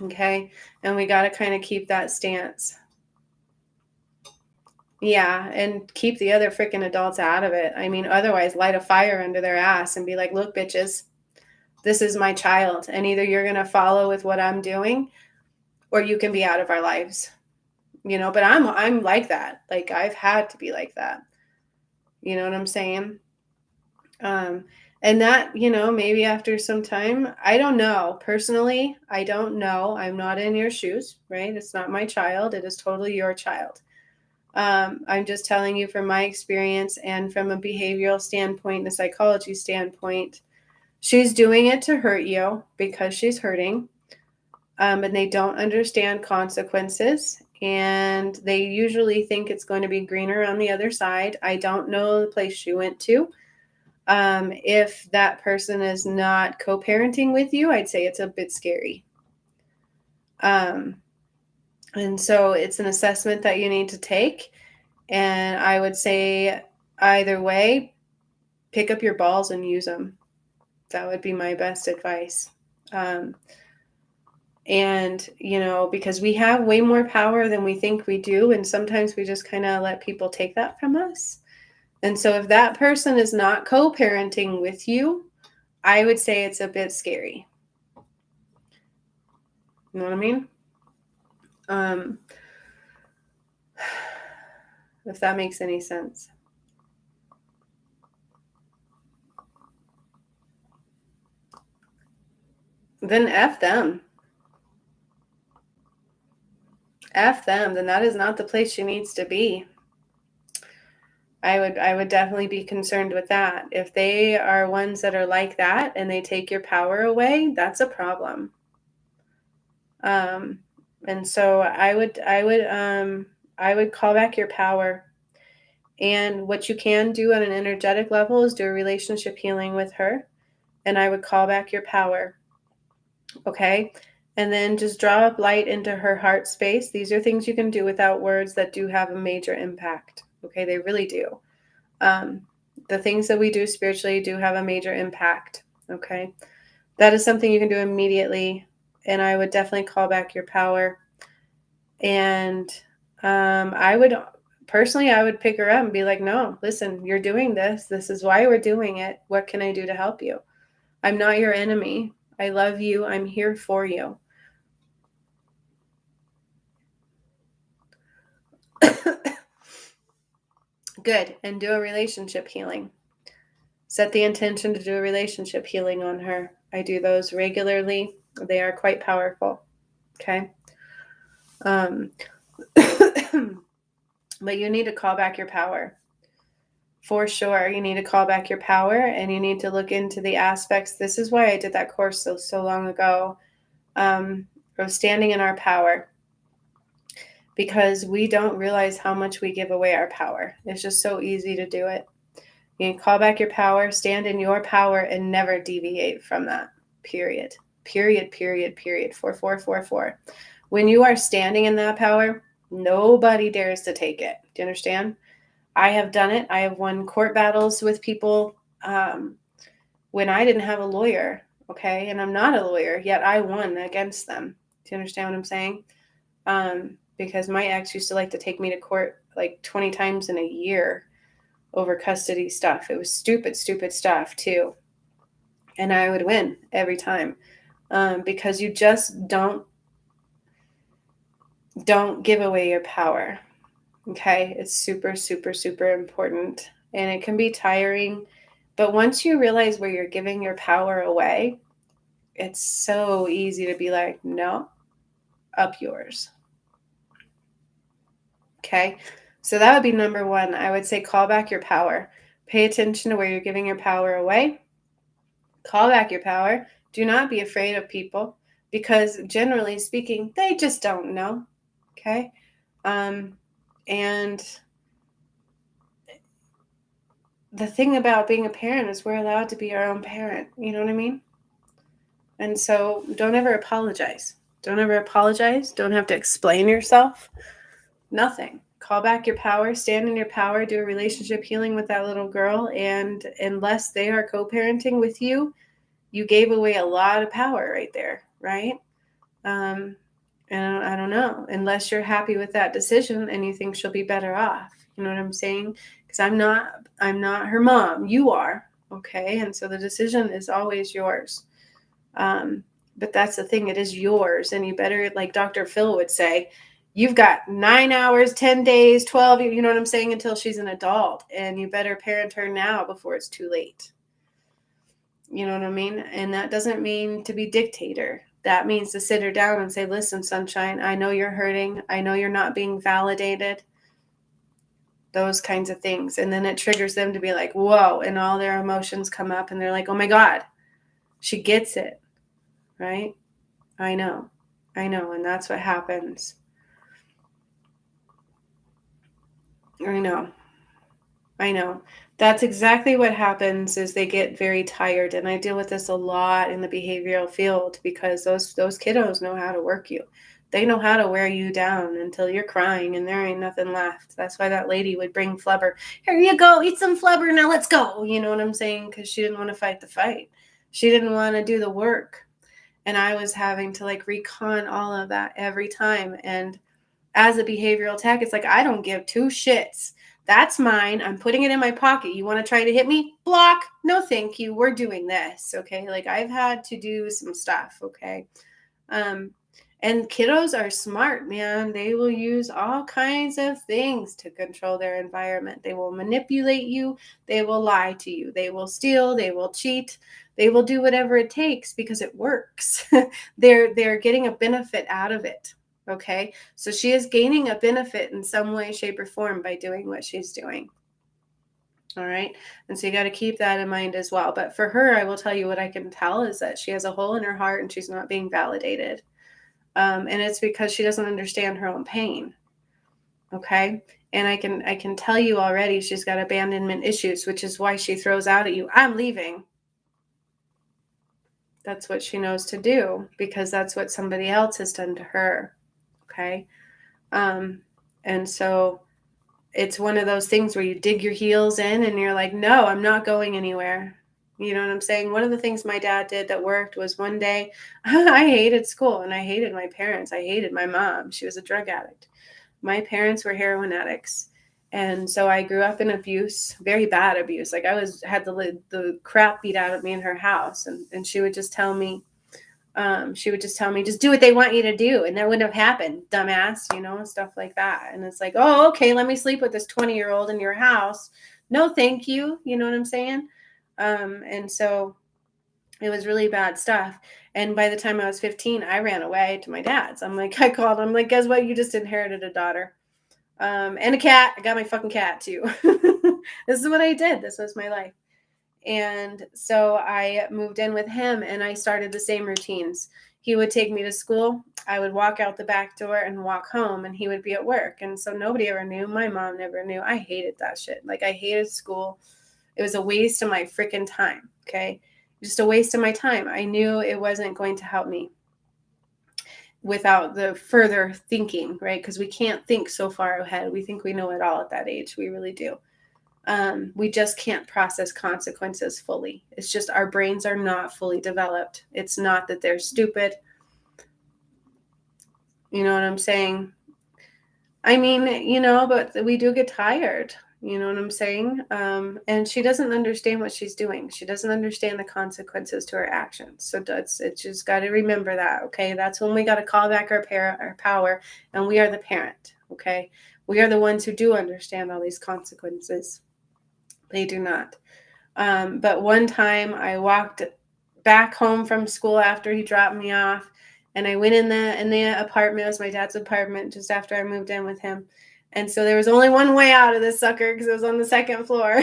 Okay. And we got to kind of keep that stance. Yeah. And keep the other freaking adults out of it. I mean, otherwise, light a fire under their ass and be like, look, bitches, this is my child. And either you're going to follow with what I'm doing or you can be out of our lives. But I'm like that. Like, I've had to be like that. You know what I'm saying? And that, maybe after some time, I don't know. Personally, I don't know. I'm not in your shoes, right? It's not my child. It is totally your child. I'm just telling you from my experience and from a behavioral standpoint, a psychology standpoint, she's doing it to hurt you because she's hurting. And they don't understand consequences. And they usually think it's going to be greener on the other side. I don't know the place she went to. If that person is not co-parenting with you, I'd say it's a bit scary. And so it's an assessment that you need to take. And I would say either way, pick up your balls and use them. That would be my best advice. And, because we have way more power than we think we do. And sometimes we just kind of let people take that from us. And so if that person is not co-parenting with you, I would say it's a bit scary. You know what I mean? If that makes any sense. Then F them. F them. Then that is not the place she needs to be. I would definitely be concerned with that. If they are ones that are like that and they take your power away, that's a problem. And so I would call back your power. And what you can do on an energetic level is do a relationship healing with her. And I would call back your power. Okay. And then just draw up light into her heart space. These are things you can do without words that do have a major impact. Okay. They really do. The things that we do spiritually do have a major impact. Okay. That is something you can do immediately. And I would definitely call back your power. And I would pick her up and be like, no, listen, you're doing this. This is why we're doing it. What can I do to help you? I'm not your enemy. I love you. I'm here for you. Good. And do a relationship healing. Set the intention to do a relationship healing on her. I do those regularly. They are quite powerful. Okay. But you need to call back your power. For sure. You need to call back your power and you need to look into the aspects. This is why I did that course so long ago. Of standing in our power. Because we don't realize how much we give away our power. It's just so easy to do it. You call back your power, stand in your power, and never deviate from that. Period. Period, period, period. 4444. When you are standing in that power, nobody dares to take it. Do you understand? I have done it. I have won court battles with people when I didn't have a lawyer, okay? And I'm not a lawyer, yet I won against them. Do you understand what I'm saying? Because my ex used to like to take me to court like 20 times in a year over custody stuff. It was stupid, stupid stuff too. And I would win every time because you just don't give away your power. Okay, it's super, super, super important, and it can be tiring. But once you realize where you're giving your power away, it's so easy to be like, no, up yours. Okay, so that would be number one. I would say call back your power. Pay attention to where you're giving your power away. Call back your power. Do not be afraid of people because generally speaking, they just don't know. Okay, and the thing about being a parent is we're allowed to be our own parent. You know what I mean? And so don't ever apologize. Don't ever apologize. Don't have to explain yourself. Nothing. Call back your power, stand in your power, do a relationship healing with that little girl. And unless they are co parenting with you, you gave away a lot of power right there, right? And I don't know, unless you're happy with that decision and you think she'll be better off. You know what I'm saying? Because I'm not her mom. You are. Okay. And so the decision is always yours. But that's the thing, it is yours. And you better, like Dr. Phil would say, you've got 9 hours, 10 days, 12, you know what I'm saying, until she's an adult. And you better parent her now before it's too late. You know what I mean? And that doesn't mean to be dictator. That means to sit her down and say, listen, sunshine, I know you're hurting. I know you're not being validated. Those kinds of things. And then it triggers them to be like, whoa. And all their emotions come up and they're like, oh my God, she gets it. Right? I know. And that's what happens. I know. That's exactly what happens is they get very tired. And I deal with this a lot in the behavioral field because those kiddos know how to work you. They know how to wear you down until you're crying and there ain't nothing left. That's why that lady would bring flubber. Here you go, eat some flubber, now let's go. You know what I'm saying? Because she didn't want to fight the fight. She didn't want to do the work. And I was having to like recon all of that every time. And as a behavioral tech, it's like, I don't give two shits. That's mine. I'm putting it in my pocket. You want to try to hit me? Block. No, thank you. We're doing this. Okay. Like I've had to do some stuff. Okay. And kiddos are smart, man. They will use all kinds of things to control their environment. They will manipulate you. They will lie to you. They will steal. They will cheat. They will do whatever it takes because it works. They're getting a benefit out of it. Okay. So she is gaining a benefit in some way, shape, or form by doing what she's doing. All right. And so you got to keep that in mind as well. But for her, I will tell you what I can tell is that she has a hole in her heart and she's not being validated. And it's because she doesn't understand her own pain. Okay. And I can tell you already she's got abandonment issues, which is why she throws out at you, I'm leaving. That's what she knows to do because that's what somebody else has done to her. Okay. And so it's one of those things where you dig your heels in and you're like, no, I'm not going anywhere. You know what I'm saying? One of the things my dad did that worked was one day I hated school and I hated my parents. I hated my mom. She was a drug addict. My parents were heroin addicts. And so I grew up in abuse, very bad abuse. Like I had the crap beat out of me in her house. And she would just tell me, just do what they want you to do. And that wouldn't have happened, dumbass, you know, stuff like that. And it's like, oh, okay, let me sleep with this 20-year-old in your house. No, thank you. You know what I'm saying? And so it was really bad stuff. And by the time I was 15, I ran away to my dad's. I called him like, guess what? You just inherited a daughter. And a cat. I got my fucking cat too. This is what I did. This was my life. And so I moved in with him and I started the same routines. He would take me to school. I would walk out the back door and walk home and he would be at work. And so nobody ever knew. My mom never knew. I hated that shit. Like I hated school. It was a waste of my freaking time. Okay. Just a waste of my time. I knew it wasn't going to help me without the further thinking, right? Because we can't think so far ahead. We think we know it all at that age. We really do. We just can't process consequences fully. It's just our brains are not fully developed. It's not that they're stupid. You know what I'm saying? I mean, but we do get tired. You know what I'm saying? And she doesn't understand what she's doing. She doesn't understand the consequences to her actions. So it's just got to remember that, okay? That's when we got to call back our power, and we are the parent, okay? We are the ones who do understand all these consequences. They do not. But one time I walked back home from school after he dropped me off, and I went in the apartment. It was my dad's apartment just after I moved in with him. And so there was only one way out of this sucker because it was on the second floor.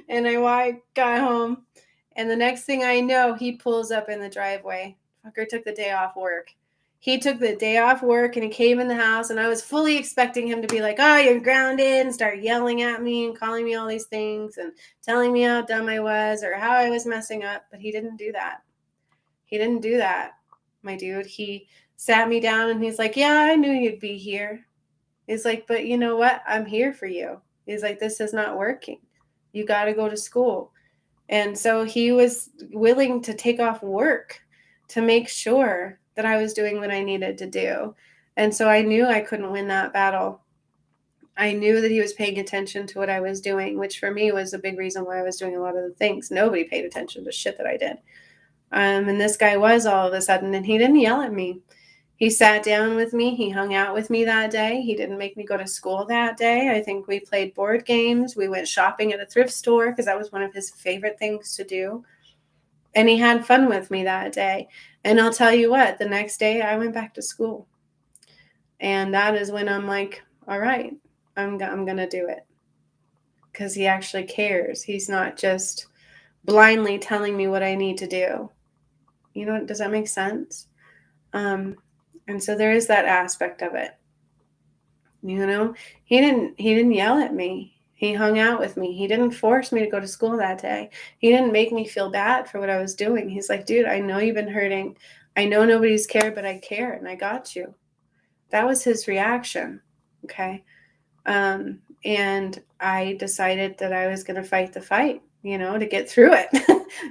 And I got home, and the next thing I know, he pulls up in the driveway. Fucker took the day off work. He took the day off work and he came in the house, and I was fully expecting him to be like, oh, you're grounded, and start yelling at me and calling me all these things and telling me how dumb I was or how I was messing up. But he didn't do that. He didn't do that, my dude. He sat me down and he's like, yeah, I knew you'd be here. He's like, but you know what? I'm here for you. He's like, this is not working. You got to go to school. And so he was willing to take off work to make sure that I was doing what I needed to do. And so I knew I couldn't win that battle. I knew that he was paying attention to what I was doing, which for me was a big reason why I was doing a lot of the things. Nobody paid attention to shit that I did. And this guy was all of a sudden, and he didn't yell at me. He sat down with me. He hung out with me that day. He didn't make me go to school that day. I think we played board games. We went shopping at a thrift store because that was one of his favorite things to do. And he had fun with me that day. And I'll tell you what, the next day I went back to school. And that is when I'm like, all right, I'm going to do it. Because he actually cares. He's not just blindly telling me what I need to do. You know, does that make sense? And so there is that aspect of it. You know, he didn't yell at me. He hung out with me. He didn't force me to go to school that day. He didn't make me feel bad for what I was doing. He's like, dude, I know you've been hurting. I know nobody's cared, but I care, and I got you. That was his reaction. Okay. And I decided that I was going to fight the fight, to get through it.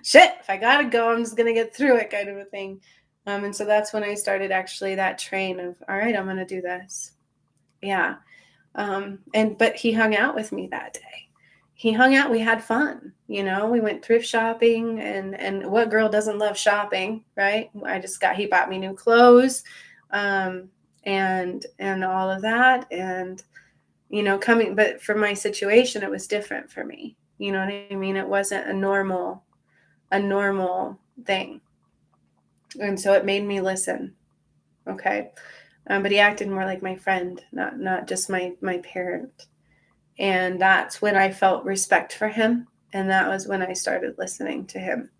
Shit, if I got to go, I'm just going to get through it, kind of a thing. And so that's when I started actually that train of, all right, I'm going to do this. Yeah. But he hung out with me that day. He hung out. We had fun. We went thrift shopping, and what girl doesn't love shopping, right? He bought me new clothes, and all of that. And, but for my situation, it was different for me. You know what I mean? It wasn't a normal thing. And so it made me listen. Okay. But he acted more like my friend, not just my parent. And that's when I felt respect for him. And that was when I started listening to him.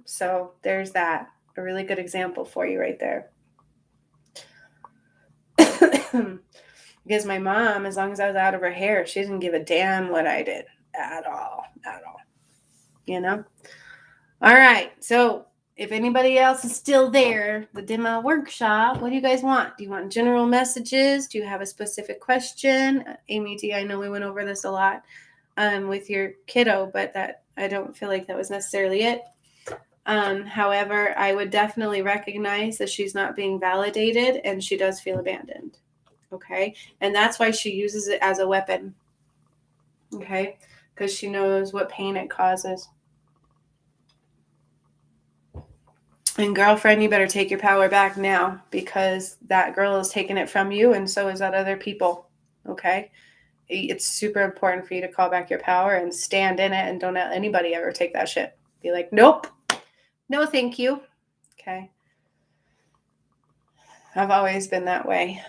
So there's that. A really good example for you right there. Because my mom, as long as I was out of her hair, she didn't give a damn what I did at all. All right. So if anybody else is still there, the demo workshop, what do you guys want? Do you want general messages? Do you have a specific question? Amy D, I know we went over this a lot with your kiddo, but that I don't feel like that was necessarily it. However, I would definitely recognize that she's not being validated and she does feel abandoned. Okay. And that's why she uses it as a weapon. Okay. Because she knows what pain it causes. And girlfriend, you better take your power back now, because that girl is taking it from you, and so is that other people. Okay? It's super important for you to call back your power and stand in it, and don't let anybody ever take that shit. Be like, nope. No, thank you. Okay? I've always been that way.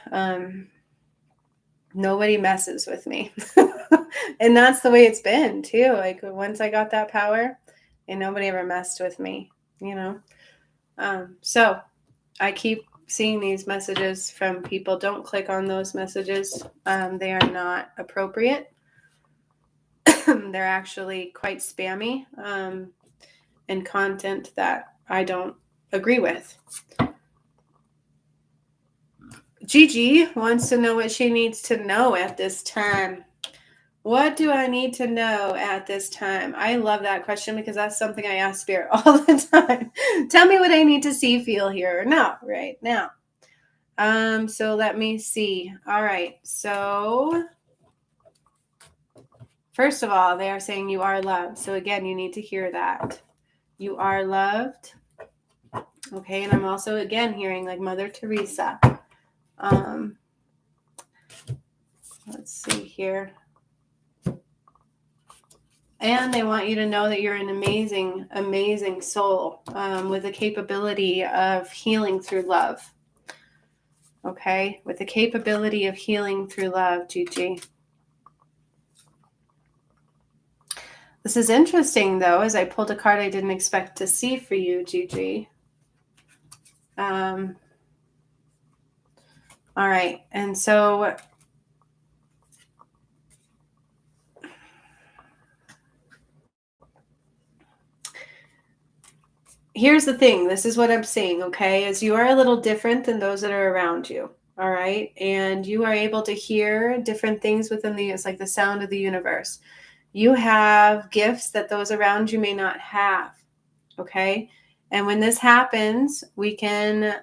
Nobody messes with me. And that's the way it's been, too. Like, once I got that power, and nobody ever messed with me, So I keep seeing these messages from people. Don't click on those messages. They are not appropriate. they're actually quite spammy, and content that I don't agree with. Gigi wants to know what she needs to know at this time. What do I need to know at this time? I love that question because that's something I ask Spirit all the time. Tell me what I need to see, feel, hear, or know right now. So let me see. All right. So first of all, they are saying you are loved. So again, you need to hear that. You are loved. Okay. And I'm also again hearing like Mother Teresa. Let's see here. And they want you to know that you're an amazing, amazing soul with the capability of healing through love. Okay? With the capability of healing through love, Gigi. This is interesting, though, as I pulled a card I didn't expect to see for you, Gigi. All right. And so here's the thing. This is what I'm seeing, okay? Is you are a little different than those that are around you. All right. And you are able to hear different things within it's like the sound of the universe. You have gifts that those around you may not have. Okay. And when this happens, we can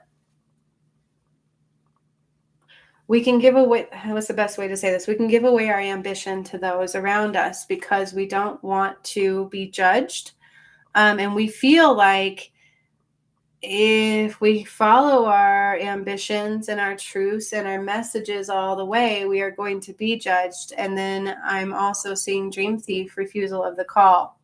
give away, what's the best way to say this? We can give away our ambition to those around us because we don't want to be judged. And we feel like if we follow our ambitions and our truths and our messages all the way, we are going to be judged. And then I'm also seeing Dream Thief, refusal of the call.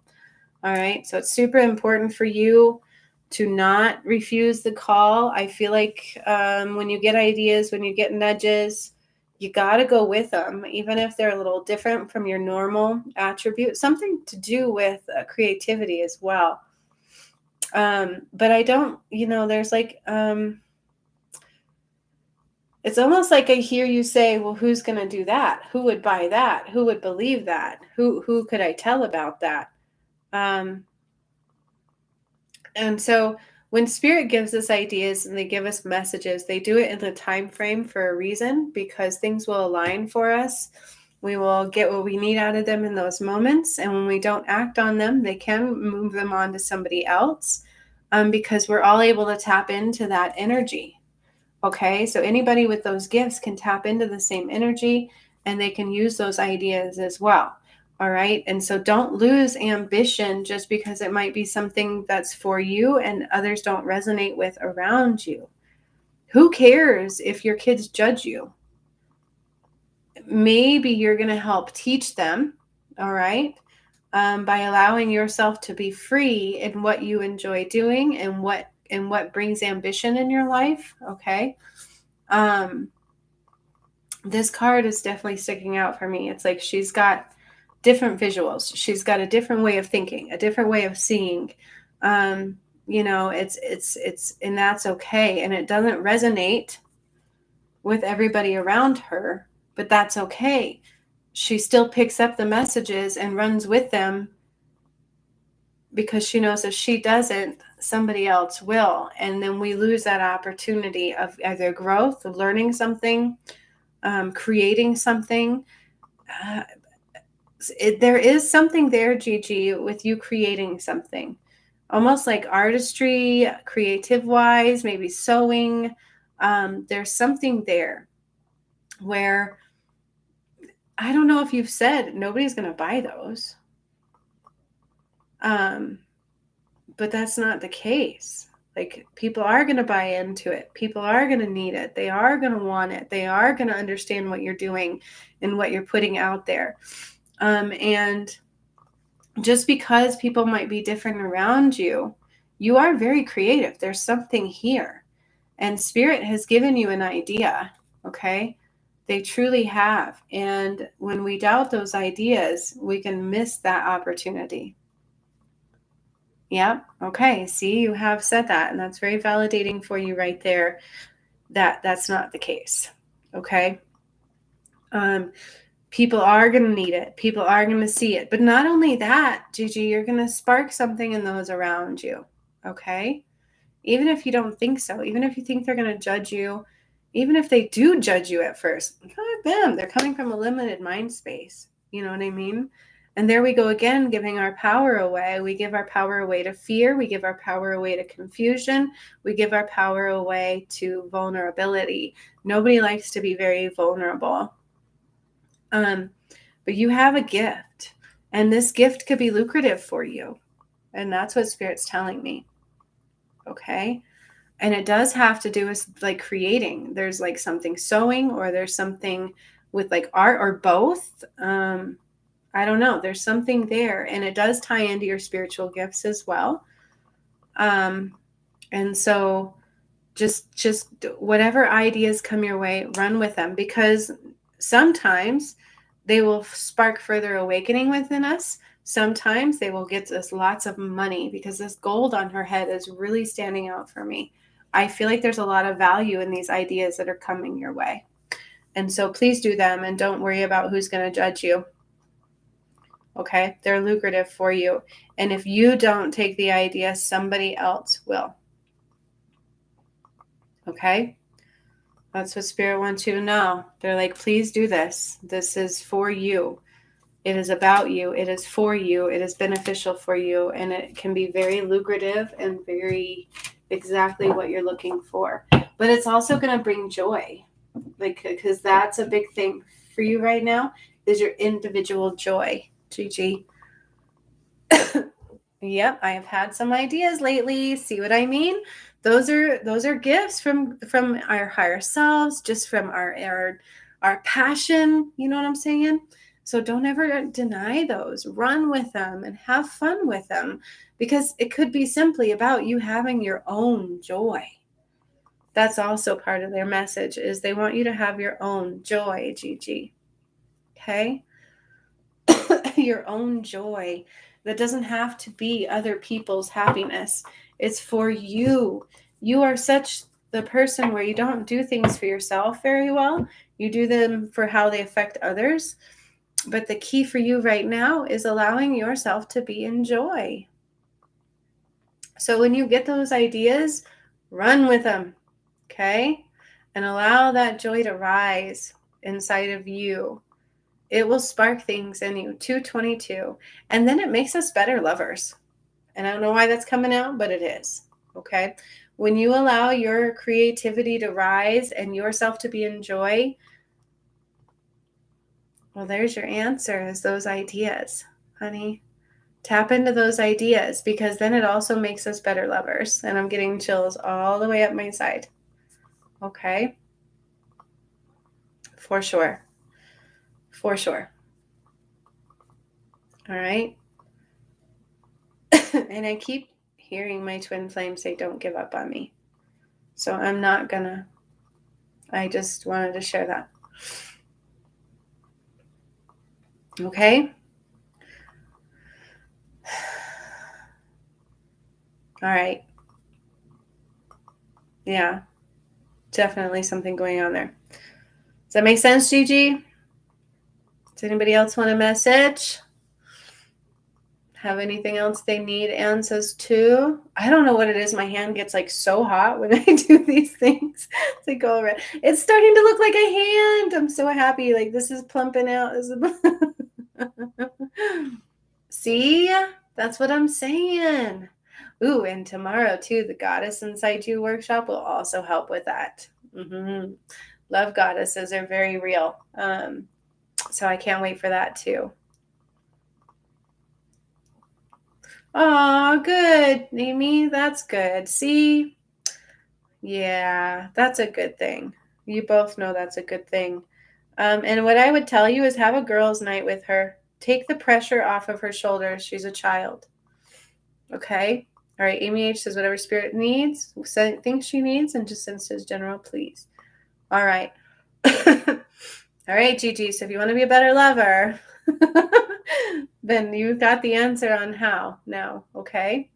All right. So it's super important for you to not refuse the call. I feel like when you get ideas, when you get nudges, you got to go with them, even if they're a little different from your normal attribute, something to do with creativity as well. But I don't, there's like, it's almost like I hear you say, well, who's going to do that? Who would buy that? Who would believe that? Who could I tell about that? And so when Spirit gives us ideas and they give us messages, they do it in the time frame for a reason, because things will align for us. We will get what we need out of them in those moments. And when we don't act on them, they can move them on to somebody else, because we're all able to tap into that energy. Okay, so anybody with those gifts can tap into the same energy and they can use those ideas as well. All right. And so don't lose ambition just because it might be something that's for you and others don't resonate with around you. Who cares if your kids judge you? Maybe you're going to help teach them. All right. By allowing yourself to be free in what you enjoy doing and what brings ambition in your life. Okay. This card is definitely sticking out for me. It's like she's got different visuals. She's got a different way of thinking, a different way of seeing. It's and that's okay. And it doesn't resonate with everybody around her, but that's okay. She still picks up the messages and runs with them because she knows if she doesn't, somebody else will. And then we lose that opportunity of either growth, of learning something, creating something. There is something there, Gigi, with you creating something, almost like artistry, creative wise, maybe sewing. There's something there where I don't know if you've said nobody's going to buy those. But that's not the case. Like, people are going to buy into it. People are going to need it. They are going to want it. They are going to understand what you're doing and what you're putting out there. And just because people might be different around you, you are very creative. There's something here. And Spirit has given you an idea, okay? They truly have. And when we doubt those ideas, we can miss that opportunity. Yep. Okay. See, you have said that, and that's very validating for you right there. That's not the case. Okay. People are going to need it. People are going to see it. But not only that, Gigi, you're going to spark something in those around you. Okay? Even if you don't think so, even if you think they're going to judge you, even if they do judge you at first, them, they're coming from a limited mind space. You know what I mean? And there we go again, giving our power away. We give our power away to fear. We give our power away to confusion. We give our power away to vulnerability. Nobody likes to be very vulnerable. But you have a gift, and this gift could be lucrative for you. And that's what Spirit's telling me. Okay? And it does have to do with like creating. There's like something sewing, or there's something with like art, or both. I don't know. There's something there, and it does tie into your spiritual gifts as well. And so just whatever ideas come your way, run with them, because sometimes they will spark further awakening within us. Sometimes they will get us lots of money, because this gold on her head is really standing out for me. I feel like there's a lot of value in these ideas that are coming your way. And so please do them, and don't worry about who's going to judge you. Okay? They're lucrative for you. And if you don't take the idea, somebody else will. Okay? That's what Spirit wants you to know. They're like, please do this. This is for you. It is about you. It is for you. It is beneficial for you. And it can be very lucrative and very exactly what you're looking for. But it's also going to bring joy. Like, because that's a big thing for you right now, is your individual joy, Gigi. Yep, I have had some ideas lately. See what I mean? Those are gifts from our higher selves, just from our passion. You know what I'm saying? So don't ever deny those. Run with them and have fun with them, because it could be simply about you having your own joy. That's also part of their message, is they want you to have your own joy, Gigi. Okay? Your own joy. That doesn't have to be other people's happiness. It's for you. You are such the person where you don't do things for yourself very well. You do them for how they affect others. But the key for you right now is allowing yourself to be in joy. So when you get those ideas, run with them, okay? And allow that joy to rise inside of you. It will spark things in you. 222. And then it makes us better lovers. And I don't know why that's coming out, but it is. Okay? When you allow your creativity to rise and yourself to be in joy, well, there's your answer, is those ideas, honey. Tap into those ideas, because then it also makes us better lovers. And I'm getting chills all the way up my side. Okay? For sure. For sure. All right? And I keep hearing my twin flame say, don't give up on me. So I'm not gonna. I just wanted to share that. Okay? All right. Yeah. Definitely something going on there. Does that make sense, Gigi? Does anybody else want a message? Have anything else they need answers to? I don't know what it is. My hand gets like so hot when I do these things. It's like all red. It's starting to look like a hand. I'm so happy. Like this is plumping out. See? That's what I'm saying. Ooh, and tomorrow too, the Goddess Inside You workshop will also help with that. Mm-hmm. Love goddesses are very real. So I can't wait for that too. Oh, good, Amy. That's good. See? Yeah, that's a good thing. You both know that's a good thing. And what I would tell you is have a girls' night with her. Take the pressure off of her shoulders. She's a child. Okay? All right, Amy H says whatever Spirit needs, thinks she needs, and just sends his general please. All right. All right, Gigi. So if you want to be a better lover, then you've got the answer on how now, okay?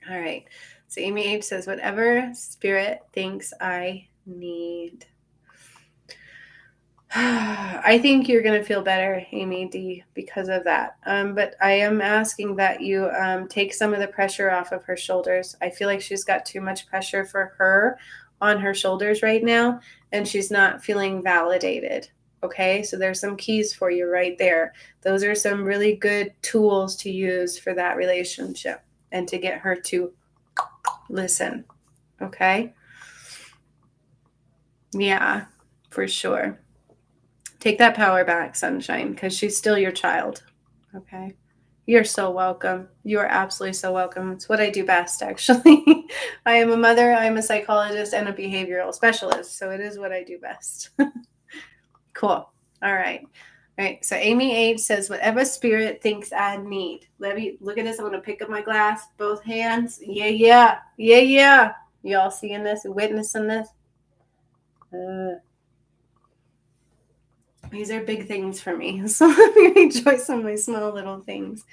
All right. So Amy H says, whatever Spirit thinks I need. I think you're going to feel better, Amy D, because of that. But I am asking that you take some of the pressure off of her shoulders. I feel like she's got too much pressure for her on her shoulders right now, and she's not feeling validated. Okay, so there's some keys for you right there. Those are some really good tools to use for that relationship and to get her to listen. Okay? Yeah, for sure. Take that power back, sunshine, because she's still your child. Okay. You're so welcome. You are absolutely so welcome. It's what I do best, actually. I am a mother, I'm a psychologist, and a behavioral specialist. So it is what I do best. Cool. All right. All right. So Amy H says, whatever spirit thinks I need. Let me look at this. I'm going to pick up my glass, both hands. Yeah, yeah. Yeah, yeah. Y'all seeing this, witnessing this? These are big things for me. So let me rejoice in my small little things.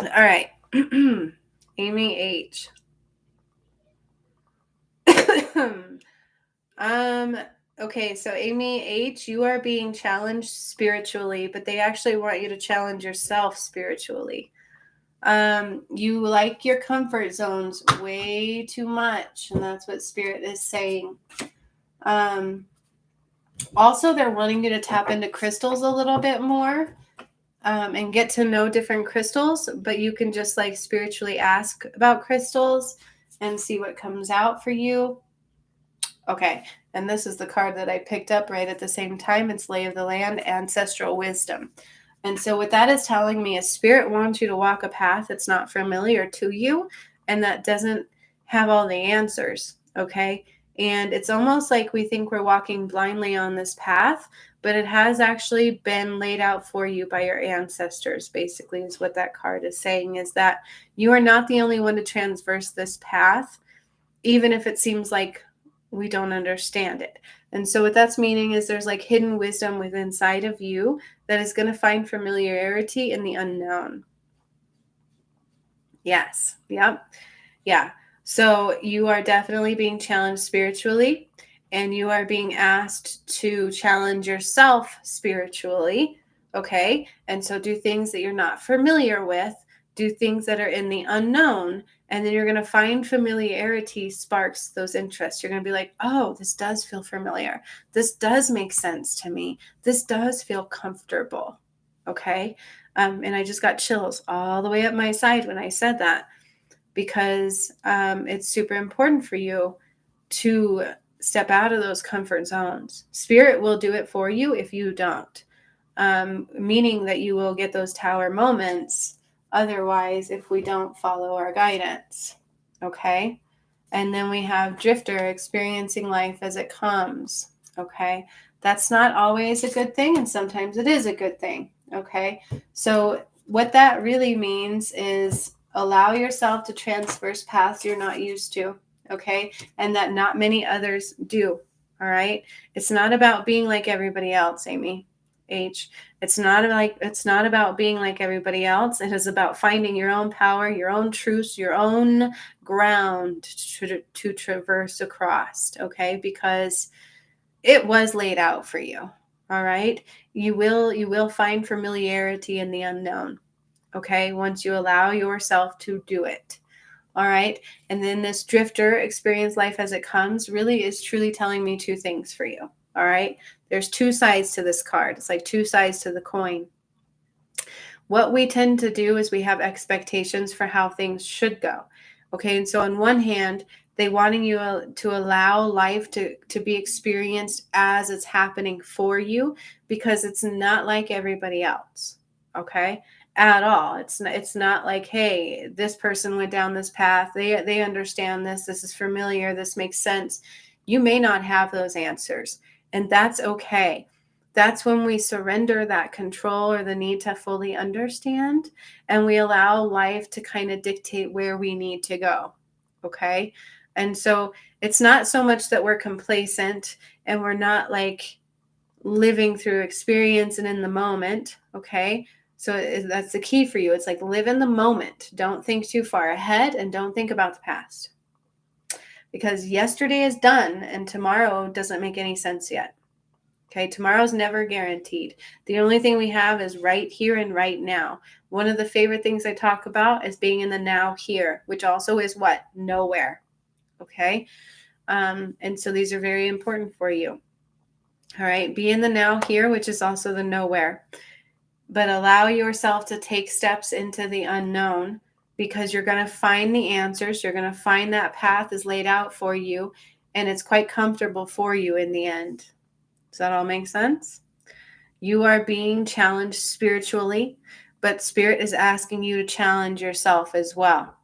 All right. Amy H. Okay, so Amy H, you are being challenged spiritually, but they actually want you to challenge yourself spiritually. You like your comfort zones way too much, and that's what spirit is saying. Also, they're wanting you to tap into crystals a little bit more. And get to know different crystals, but you can just like spiritually ask about crystals and see what comes out for you. Okay, and this is the card that I picked up right at the same time. It's Lay of the Land, Ancestral Wisdom. And so what that is telling me is spirit wants you to walk a path that's not familiar to you and that doesn't have all the answers, okay? And it's almost like we think we're walking blindly on this path, but it has actually been laid out for you by your ancestors, basically, is what that card is saying, is that you are not the only one to transverse this path, even if it seems like we don't understand it. And so what that's meaning is there's like hidden wisdom within inside of you that is going to find familiarity in the unknown. Yes. Yep. Yeah. So you are definitely being challenged spiritually, and you are being asked to challenge yourself spiritually. Okay. And so do things that you're not familiar with, do things that are in the unknown, and then you're going to find familiarity sparks those interests. You're going to be like, oh, this does feel familiar. This does make sense to me. This does feel comfortable. Okay. And I just got chills all the way up my side when I said that, because it's super important for you to step out of those comfort zones. Spirit will do it for you if you don't, meaning that you will get those tower moments otherwise if we don't follow our guidance. Okay. And then we have drifter, experiencing life as it comes. Okay. That's not always a good thing, and sometimes it is a good thing. Okay. So what that really means is allow yourself to transverse paths you're not used to. Okay. And that not many others do. All right. It's not about being like everybody else, Amy H. It's not about being like everybody else. It is about finding your own power, your own truth, your own ground to traverse across. Okay. Because it was laid out for you. All right. You will find familiarity in the unknown. Okay. Once you allow yourself to do it. All right. And then this drifter, experience life as it comes, really is truly telling me two things for you. All right. There's two sides to this card. It's like two sides to the coin. What we tend to do is we have expectations for how things should go. Okay. And so on one hand, they wanting you to allow life to be experienced as it's happening for you, because it's not like everybody else. Okay. At all. It's not like, hey, this person went down this path. They understand this. This is familiar. This makes sense. You may not have those answers, and that's okay. That's when we surrender that control or the need to fully understand, and we allow life to kind of dictate where we need to go. Okay. And so it's not so much that we're complacent and we're not like living through experience and in the moment. Okay. So that's the key for you. It's like live in the moment. Don't think too far ahead, and don't think about the past, because yesterday is done and tomorrow doesn't make any sense yet. Okay, tomorrow's never guaranteed. The only thing we have is right here and right now. One of the favorite things I talk about is being in the now here, which also is what? Nowhere. Okay, and so these are very important for you. All right, be in the now here, which is also the nowhere. But allow yourself to take steps into the unknown, because you're going to find the answers. You're going to find that path is laid out for you, and it's quite comfortable for you in the end. Does that all make sense? You are being challenged spiritually, but Spirit is asking you to challenge yourself as well.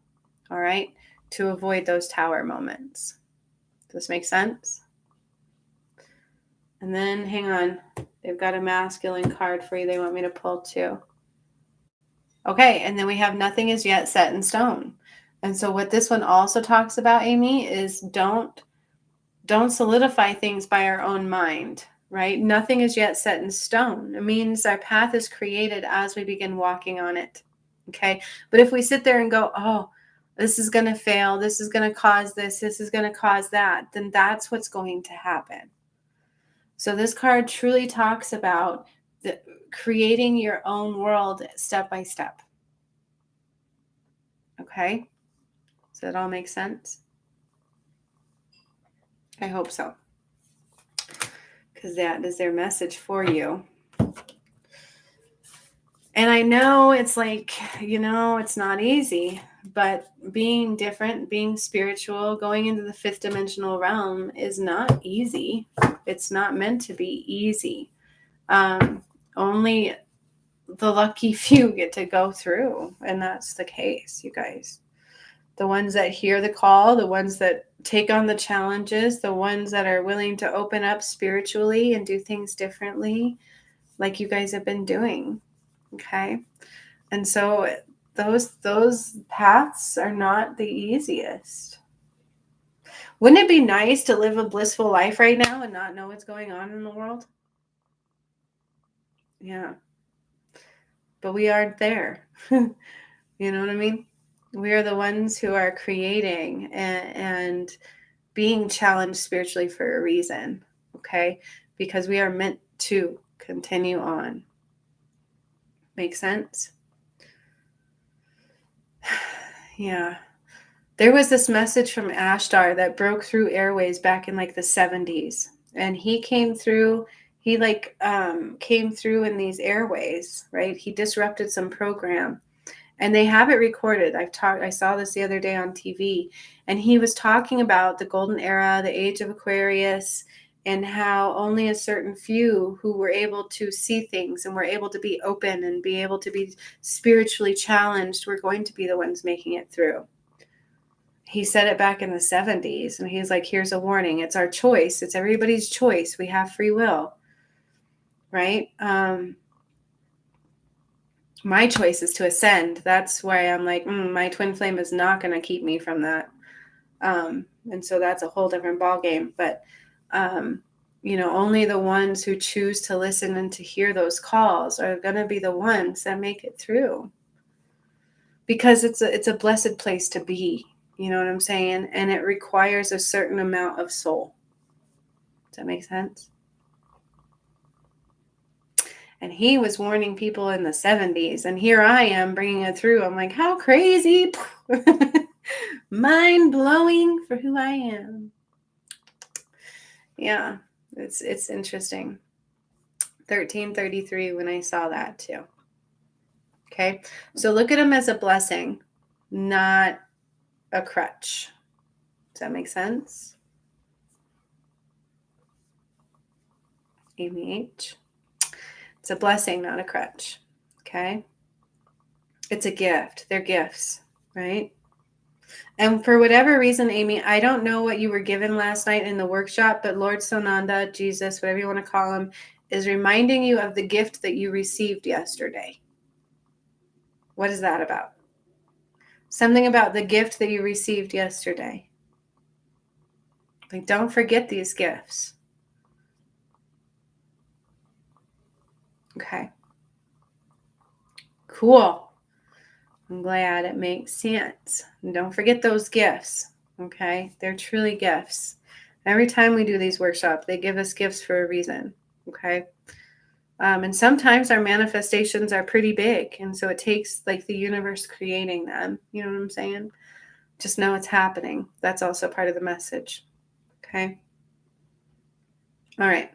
All right, to avoid those tower moments. Does this make sense? And then, hang on, they've got a masculine card for you they want me to pull too. Okay, and then we have nothing is yet set in stone. And so what this one also talks about, Amy, is don't solidify things by our own mind, right? Nothing is yet set in stone. It means our path is created as we begin walking on it. Okay, but if we sit there and go, oh, this is going to fail, this is going to cause this is going to cause that, then that's what's going to happen. So this card truly talks about creating your own world step by step. Okay? Does that all make sense? I hope so. Because that is their message for you. And I know it's like, it's not easy, but being different, being spiritual, going into the fifth dimensional realm is not easy. It's not meant to be easy. Only the lucky few get to go through, and that's the case, you guys. The ones that hear the call, the ones that take on the challenges, the ones that are willing to open up spiritually and do things differently, like you guys have been doing. Okay. And so those paths are not the easiest. Wouldn't it be nice to live a blissful life right now and not know what's going on in the world? Yeah. But we aren't there. You know what I mean? We are the ones who are creating and being challenged spiritually for a reason. Okay. Because we are meant to continue on. Make sense? Yeah. There was this message from Ashtar that broke through airways back in like the 70s. And he came through, came through in these airways, right? He disrupted some program. And they have it recorded. I saw this the other day on TV. And he was talking about the golden era, the age of Aquarius, and how only a certain few who were able to see things and were able to be open and be able to be spiritually challenged were going to be the ones making it through. He said it back in the 70s, and he's like, here's a warning. It's our choice. It's everybody's choice. We have free will, right? My choice is to ascend. That's why I'm like, my twin flame is not going to keep me from that. And so that's a whole different ballgame. But, only the ones who choose to listen and to hear those calls are going to be the ones that make it through. Because it's a blessed place to be. You know what I'm saying? And it requires a certain amount of soul. Does that make sense? And he was warning people in the 70s. And here I am bringing it through. I'm like, how crazy. Mind blowing for who I am. Yeah, it's interesting. 1333 when I saw that too. Okay, so look at him as a blessing, not a crutch. Does that make sense? Amy H. It's a blessing, not a crutch. Okay. It's a gift. They're gifts, right? And for whatever reason, Amy, I don't know what you were given last night in the workshop, but Lord Sonanda, Jesus, whatever you want to call him, is reminding you of the gift that you received yesterday. What is that about? Something about the gift that you received yesterday. Like, don't forget these gifts. Okay. Cool. I'm glad it makes sense. And don't forget those gifts. Okay. They're truly gifts. Every time we do these workshops, they give us gifts for a reason. Okay. And sometimes our manifestations are pretty big. And so it takes like the universe creating them. You know what I'm saying? Just know it's happening. That's also part of the message. Okay. All right.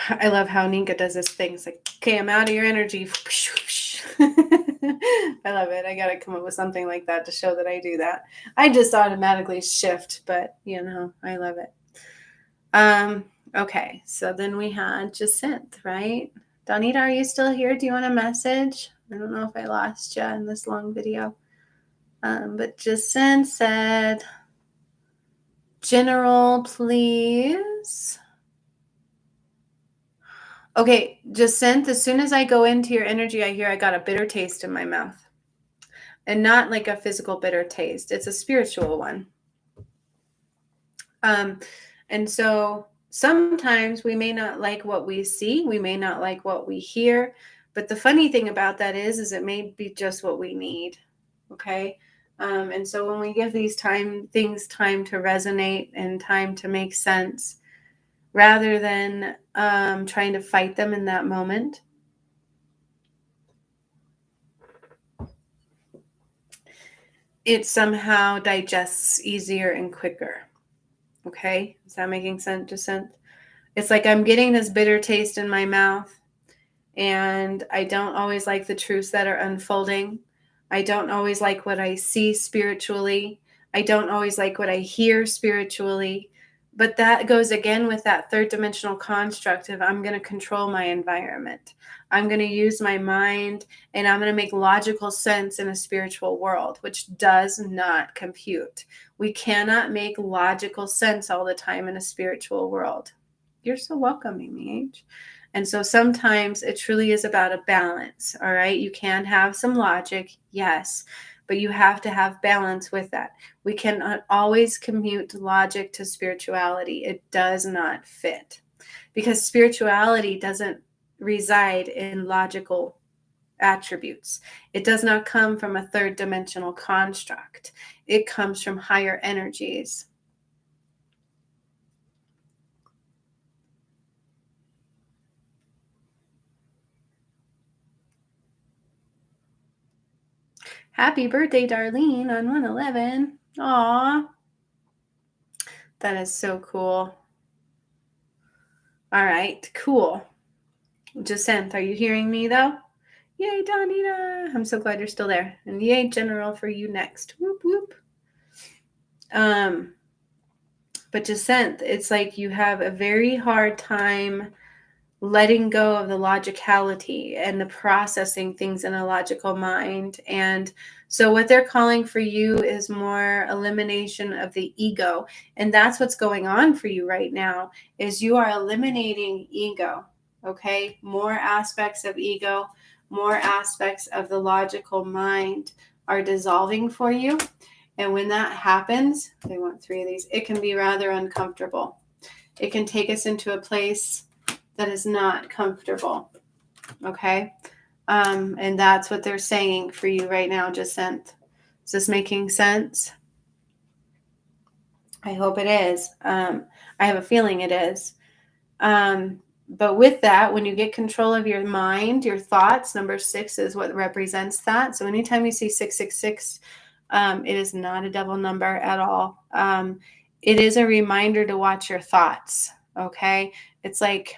I love how Ninka does this thing. It's like, okay, I'm out of your energy. I love it. I got to come up with something like that to show that I do that. I just automatically shift, but I love it. Okay, so then we had Jacinth, right? Donita, are you still here? Do you want a message? I don't know if I lost you in this long video. But Jacinth said, General, please. Okay, Jacinth, as soon as I go into your energy, I hear I got a bitter taste in my mouth. And not like a physical bitter taste. It's a spiritual one. And so sometimes we may not like what we see. We may not like what we hear. But the funny thing about that is it may be just what we need. Okay. And so when we give these things time to resonate and time to make sense, rather than trying to fight them in that moment, it somehow digests easier and quicker. Okay? Is that making sense, Jacinth? It's like I'm getting this bitter taste in my mouth, and I don't always like the truths that are unfolding. I don't always like what I see spiritually. I don't always like what I hear spiritually. But that goes again with that third dimensional construct of I'm going to control my environment. I'm going to use my mind, and I'm going to make logical sense in a spiritual world, which does not compute. We cannot make logical sense all the time in a spiritual world. You're so welcoming, me, H. And so sometimes it truly is about a balance. All right. You can have some logic, yes, but you have to have balance with that. We cannot always commute logic to spirituality. It does not fit, because spirituality doesn't reside in logical attributes. It does not come from a third dimensional construct. It comes from higher energies. Happy birthday, Darlene, on 111. Aw. That is so cool. All right, cool. Jacinth, are you hearing me though? Yay, Donita. I'm so glad you're still there. And yay, General, for you next. Whoop, whoop. But Jacinth, it's like you have a very hard time letting go of the logicality and the processing things in a logical mind. And so what they're calling for you is more elimination of the ego. And that's what's going on for you right now, is you are eliminating ego. Okay. More aspects of ego, more aspects of the logical mind are dissolving for you. And when that happens, they want 3 of these, it can be rather uncomfortable. It can take us into a place that is not comfortable. Okay. And that's what they're saying for you right now, Jacinth. Is this making sense? I hope it is. I have a feeling it is. But with that, when you get control of your mind, your thoughts, number 6 is what represents that. So anytime you see 666, it is not a devil number at all. It is a reminder to watch your thoughts. Okay. It's like,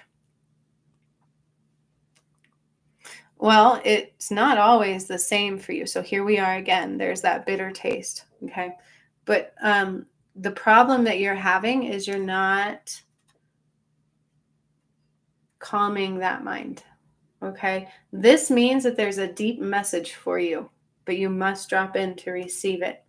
well, it's not always the same for you. So here we are again. There's that bitter taste. Okay. But the problem that you're having is you're not calming that mind. Okay. This means that there's a deep message for you, but you must drop in to receive it.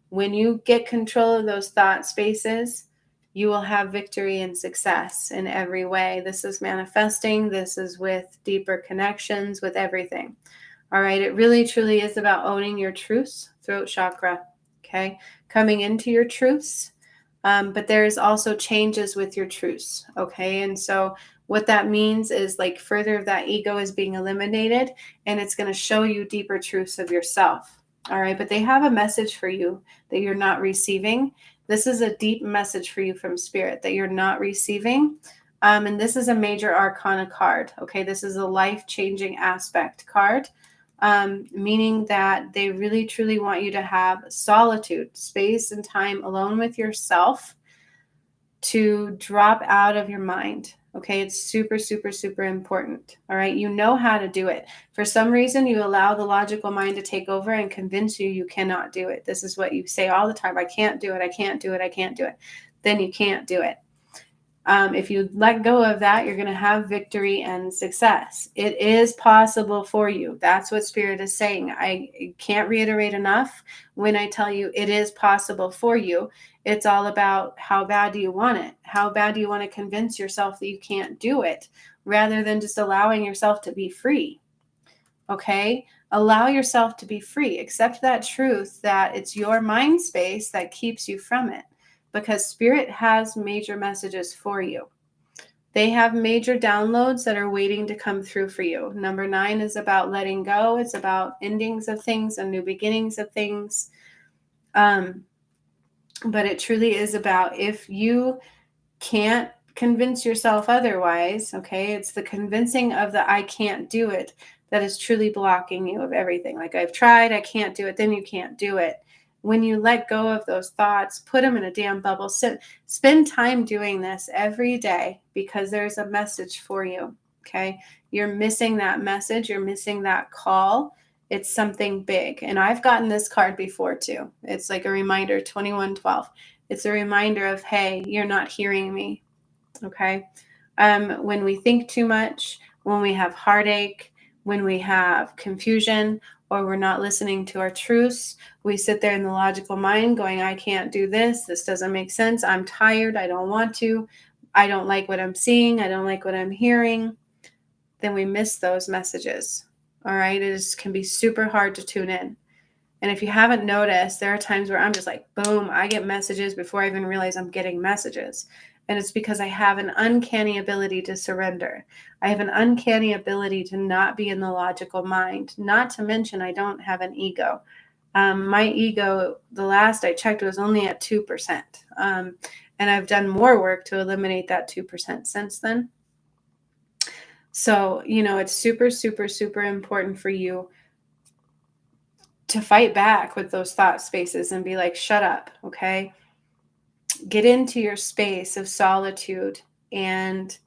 When you get control of those thought spaces, you will have victory and success in every way. This is manifesting. This is with deeper connections, with everything. All right. It really, truly is about owning your truths, throat chakra. Okay. Coming into your truths. But there's also changes with your truths. Okay. And so what that means is like further of that ego is being eliminated, and it's going to show you deeper truths of yourself. All right. But they have a message for you that you're not receiving. This is a deep message for you from spirit that you're not receiving. And this is a major arcana card. Okay, this is a life-changing aspect card, meaning that they really truly want you to have solitude, space and time alone with yourself to drop out of your mind. Okay, it's super, super, super important. All right, you know how to do it. For some reason, you allow the logical mind to take over and convince you cannot do it. This is what you say all the time: I can't do it, I can't do it, I can't do it. Then you can't do it. If you let go of that, you're going to have victory and success. It is possible for you. That's what Spirit is saying. I can't reiterate enough when I tell you it is possible for you. It's all about how bad do you want it? How bad do you want to convince yourself that you can't do it, rather than just allowing yourself to be free? Okay? Allow yourself to be free. Accept that truth that it's your mind space that keeps you from it, because Spirit has major messages for you. They have major downloads that are waiting to come through for you. Number 9 is about letting go. It's about endings of things and new beginnings of things. But it truly is about, if you can't convince yourself otherwise, okay, it's the convincing of the I can't do it that is truly blocking you of everything. Like, I've tried, I can't do it, then you can't do it. When you let go of those thoughts, put them in a damn bubble. Spend time doing this every day, because there's a message for you, okay? You're missing that message. You're missing that call. It's something big. And I've gotten this card before too. It's like a reminder, 2112. It's a reminder of, hey, you're not hearing me, okay? When we think too much, when we have heartache, when we have confusion, or we're not listening to our truths, we sit there in the logical mind going, I can't do this. This doesn't make sense. I'm tired. I don't want to. I don't like what I'm seeing. I don't like what I'm hearing. Then we miss those messages. All right. Can be super hard to tune in. And if you haven't noticed, there are times where I'm just like, boom, I get messages before I even realize I'm getting messages. And it's because I have an uncanny ability to surrender. I have an uncanny ability to not be in the logical mind. Not to mention, I don't have an ego. My ego, the last I checked, was only at 2%. And I've done more work to eliminate that 2% since then. So, it's super, super, super important for you to fight back with those thought spaces and be like, shut up, okay? Get into your space of solitude and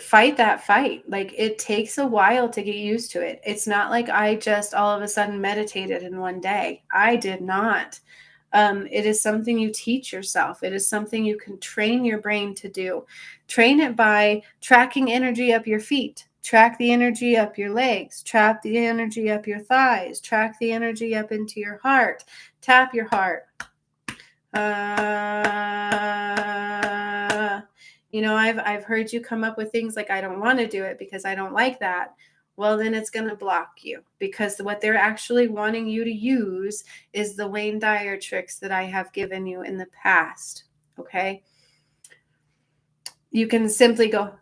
fight that fight. Like, it takes a while to get used to it. It's not like I just all of a sudden meditated in one day. I did not. It is something you teach yourself. It is something you can train your brain to do. Train it by tracking energy up your feet. Track the energy up your legs. Track the energy up your thighs. Track the energy up into your heart. Tap your heart. I've heard you come up with things like, I don't want to do it because I don't like that. Well, then it's going to block you, because what they're actually wanting you to use is the Wayne Dyer tricks that I have given you in the past. Okay. You can simply go,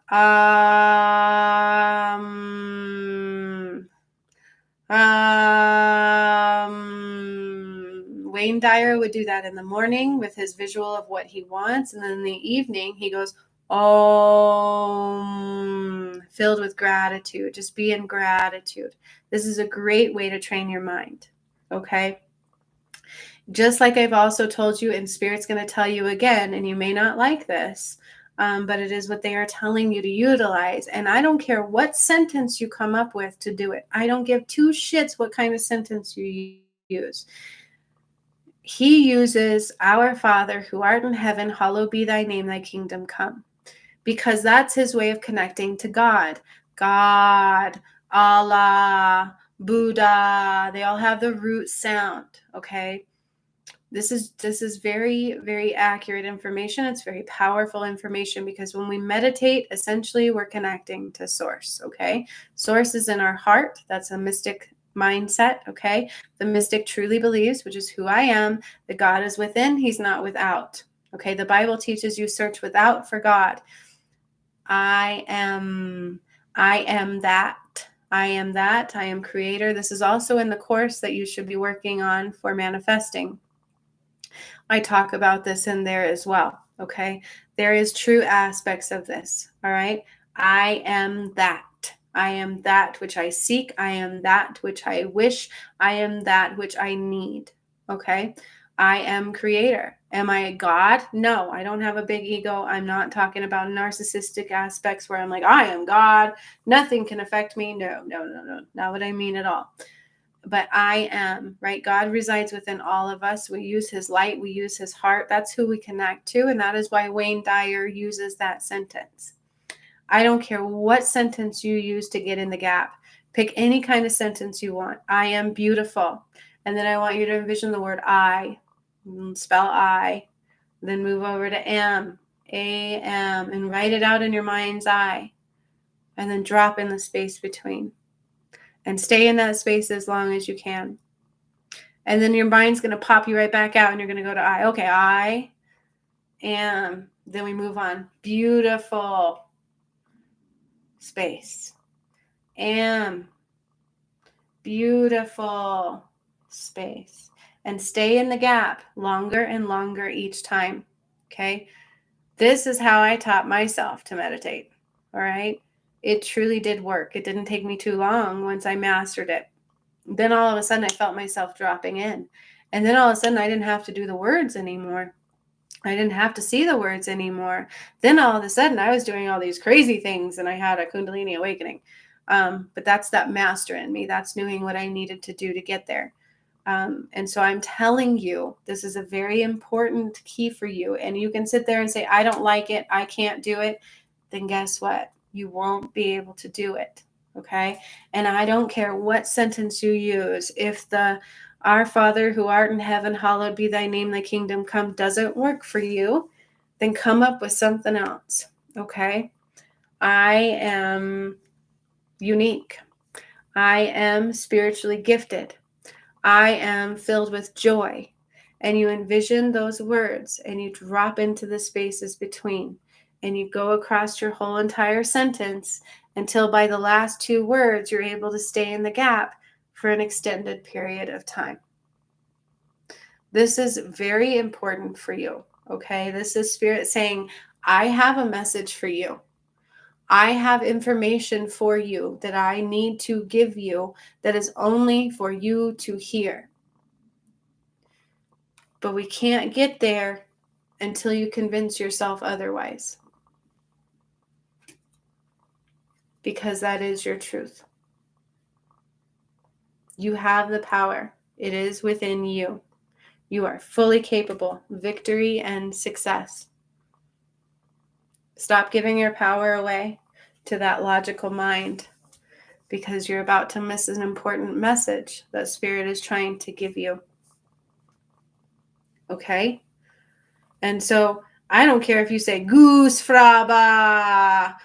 Wayne Dyer would do that in the morning with his visual of what he wants. And then in the evening, he goes, filled with gratitude. Just be in gratitude. This is a great way to train your mind. Okay. Just like I've also told you, and Spirit's going to tell you again, and you may not like this, but it is what they are telling you to utilize. And I don't care what sentence you come up with to do it. I don't give two shits what kind of sentence you use. He uses, Our Father who art in heaven, hallowed be thy name, thy kingdom come. Because that's his way of connecting to God. God, Allah, Buddha, they all have the root sound, okay? This is very, very accurate information. It's very powerful information, because when we meditate, essentially we're connecting to source, okay? Source is in our heart. That's a mystic mindset, okay? The mystic truly believes, which is who I am, that God is within, he's not without, okay? The Bible teaches you search without for God. I am that. I am that. I am creator. This is also in the course that you should be working on for manifesting. I talk about this in there as well. Okay? There is true aspects of this. All right? I am that. I am that which I seek. I am that which I wish. I am that which I need. Okay? I am creator. Am I a God? No, I don't have a big ego. I'm not talking about narcissistic aspects where I'm like, I am God. Nothing can affect me. No, no, no, no. Not what I mean at all. But I am, right? God resides within all of us. We use his light. We use his heart. That's who we connect to. And that is why Wayne Dyer uses that sentence. I don't care what sentence you use to get in the gap. Pick any kind of sentence you want. I am beautiful. And then I want you to envision the word I. Spell I. Then move over to am. A-M. And write it out in your mind's eye. And then drop in the space between. And stay in that space as long as you can. And then your mind's going to pop you right back out and you're going to go to I. Okay, I am. Then we move on. Beautiful. Space. Am. Beautiful. Space. And stay in the gap longer and longer each time. Okay? This is how I taught myself to meditate. All right? It truly did work. It didn't take me too long once I mastered it. Then all of a sudden I felt myself dropping in. And then all of a sudden I didn't have to do the words anymore. I didn't have to see the words anymore. Then all of a sudden I was doing all these crazy things and I had a Kundalini awakening. But that's that master in me. That's knowing what I needed to do to get there. And so I'm telling you, this is a very important key for you. And you can sit there and say, I don't like it. I can't do it. Then guess what? You won't be able to do it. Okay. And I don't care what sentence you use. If the Our Father who art in heaven, hallowed be thy name, thy kingdom come doesn't work for you, then come up with something else. Okay. I am unique. I am spiritually gifted. I am filled with joy. And you envision those words and you drop into the spaces between and you go across your whole entire sentence until by the last two words, you're able to stay in the gap for an extended period of time. This is very important for you. Okay. This is Spirit saying, I have a message for you. I have information for you that I need to give you that is only for you to hear. But we can't get there until you convince yourself otherwise. Because that is your truth. You have the power. It is within you. You are fully capable. Victory and success. Stop giving your power away to that logical mind because you're about to miss an important message that Spirit is trying to give you. Okay? And so I don't care if you say goose fraba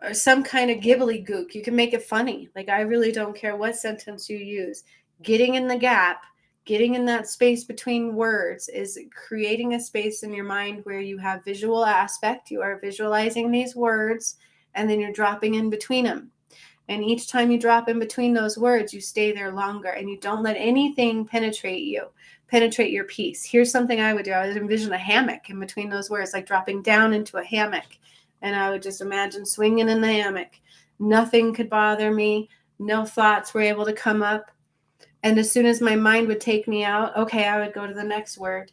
or some kind of gibbly-gook. You can make it funny. Like, I really don't care what sentence you use. Getting in the gap, getting in that space between words is creating a space in your mind where you have visual aspect. You are visualizing these words, and then you're dropping in between them. And each time you drop in between those words, you stay there longer and you don't let anything penetrate your peace. Here's something I would do. I would envision a hammock in between those words, like dropping down into a hammock. And I would just imagine swinging in the hammock. Nothing could bother me. No thoughts were able to come up. And as soon as my mind would take me out, okay, I would go to the next word.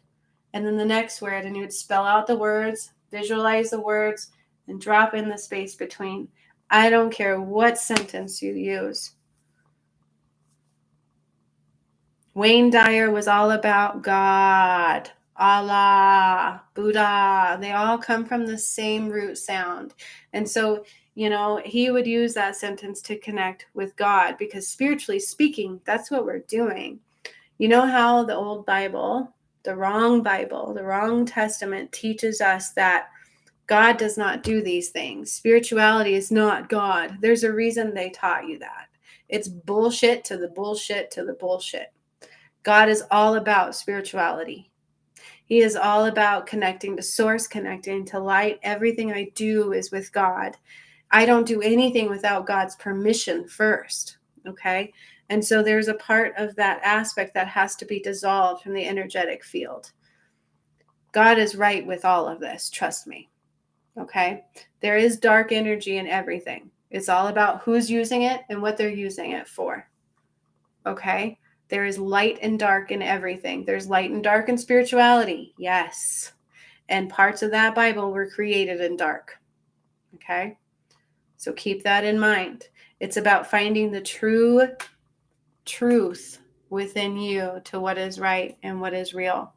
And then the next word. And you would spell out the words, visualize the words, and drop in the space between. I don't care what sentence you use. Wayne Dyer was all about God, Allah, Buddha. They all come from the same root sound. And so, he would use that sentence to connect with God because spiritually speaking, that's what we're doing. You know how the old Bible, the wrong Testament teaches us that God does not do these things. Spirituality is not God. There's a reason they taught you that. It's bullshit to the bullshit to the bullshit. God is all about spirituality. He is all about connecting to source, connecting to light. Everything I do is with God. I don't do anything without God's permission first. Okay? And so there's a part of that aspect that has to be dissolved from the energetic field. God is right with all of this. Trust me. Okay. There is dark energy in everything. It's all about who's using it and what they're using it for. Okay. There is light and dark in everything. There's light and dark in spirituality. Yes. And parts of that Bible were created in dark. Okay. So keep that in mind. It's about finding the true truth within you to what is right and what is real.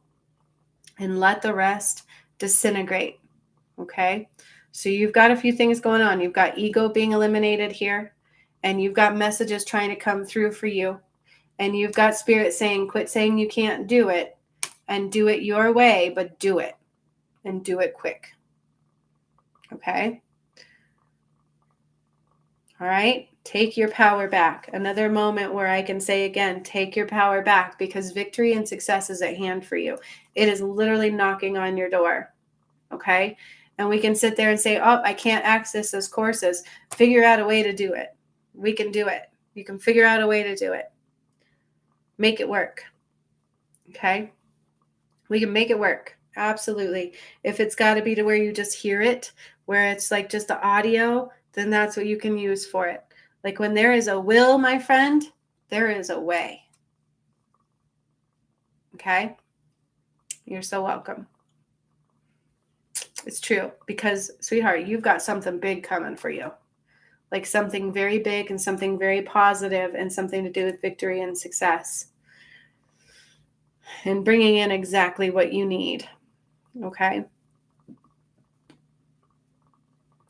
And let the rest disintegrate. Okay. So you've got a few things going on. You've got ego being eliminated here, and you've got messages trying to come through for you. And you've got spirit saying, quit saying you can't do it and do it your way, but do it and do it quick. Okay. All right. Take your power back. Another moment where I can say again, take your power back, because victory and success is at hand for you. It is literally knocking on your door. Okay. And we can sit there and say, oh, I can't access those courses. Figure out a way to do it. We can do it. You can figure out a way to do it. Make it work. Okay. We can make it work. Absolutely. If it's got to be to where you just hear it, where it's like just the audio, then that's what you can use for it. Like when there is a will, my friend, there is a way. Okay. You're so welcome. It's true, because, sweetheart, you've got something big coming for you. Like something very big and something very positive and something to do with victory and success. And bringing in exactly what you need. Okay?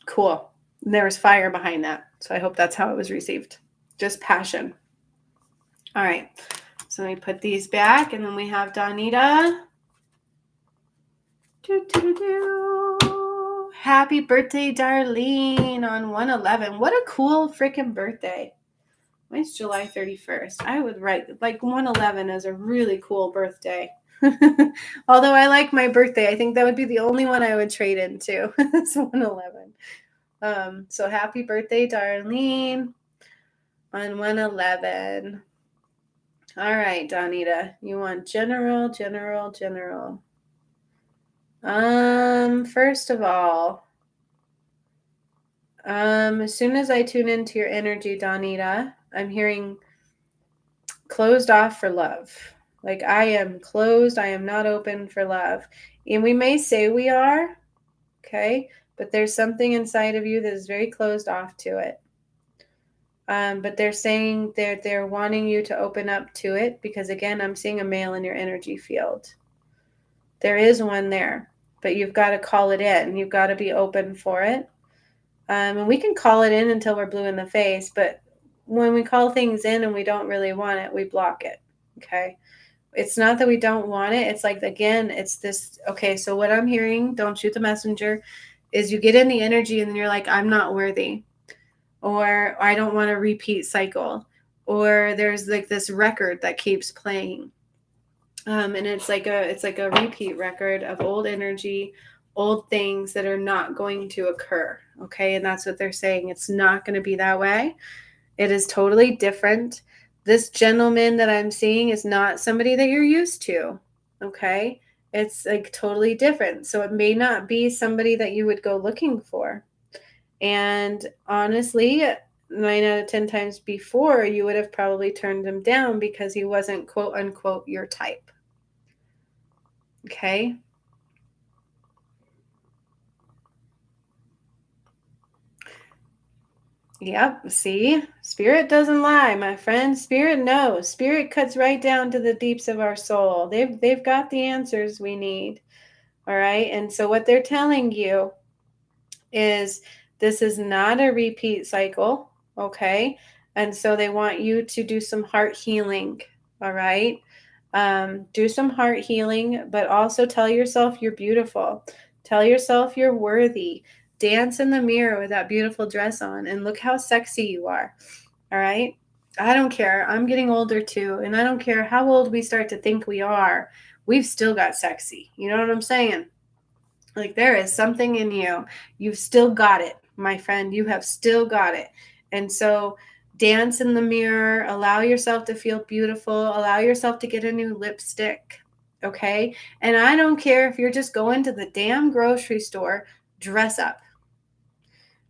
Cool. And there was fire behind that. So I hope that's how it was received. Just passion. All right. So let me put these back, and then we have Donita. Happy birthday, Darlene, on 1/11. What a cool freaking birthday. Mine's July 31st. I would write like 1/11 as a really cool birthday. Although I like my birthday. I think that would be the only one I would trade into. It's 1/11. So happy birthday, Darlene, on 1/11. All right, Donita. You want general. First of all, as soon as I tune into your energy, Donita, I'm hearing closed off for love. Like I am closed. I am not open for love. And we may say we are, okay, but there's something inside of you that is very closed off to it. But they're saying they're wanting you to open up to it, because again, I'm seeing a male in your energy field. There is one there, but you've got to call it in. You've got to be open for it. And we can call it in until we're blue in the face, but when we call things in and we don't really want it, we block it. Okay. It's not that we don't want it. It's like, again, it's this. Okay. So what I'm hearing, don't shoot the messenger, is you get in the energy and then you're like, I'm not worthy, or I don't want a repeat cycle, or there's like this record that keeps playing. And it's like a repeat record of old energy, old things that are not going to occur. Okay. And that's what they're saying. It's not going to be that way. It is totally different. This gentleman that I'm seeing is not somebody that you're used to. Okay. It's like totally different. So it may not be somebody that you would go looking for. And honestly, 9 out of 10 times before, you would have probably turned him down because he wasn't quote unquote your type. Okay. Yep. See, spirit doesn't lie, my friend. Spirit knows. Spirit cuts right down to the deeps of our soul. They've got the answers we need. All right. And so what they're telling you is this is not a repeat cycle. Okay. And so they want you to do some heart healing. All right. Do some heart healing, but also tell yourself you're beautiful. Tell yourself you're worthy. Dance in the mirror with that beautiful dress on and look how sexy you are. All right. I don't care. I'm getting older too. And I don't care how old we start to think we are. We've still got sexy. You know what I'm saying? Like there is something in you. You've still got it, my friend. You have still got it. And so dance in the mirror. Allow yourself to feel beautiful. Allow yourself to get a new lipstick. Okay. And I don't care if you're just going to the damn grocery store, dress up.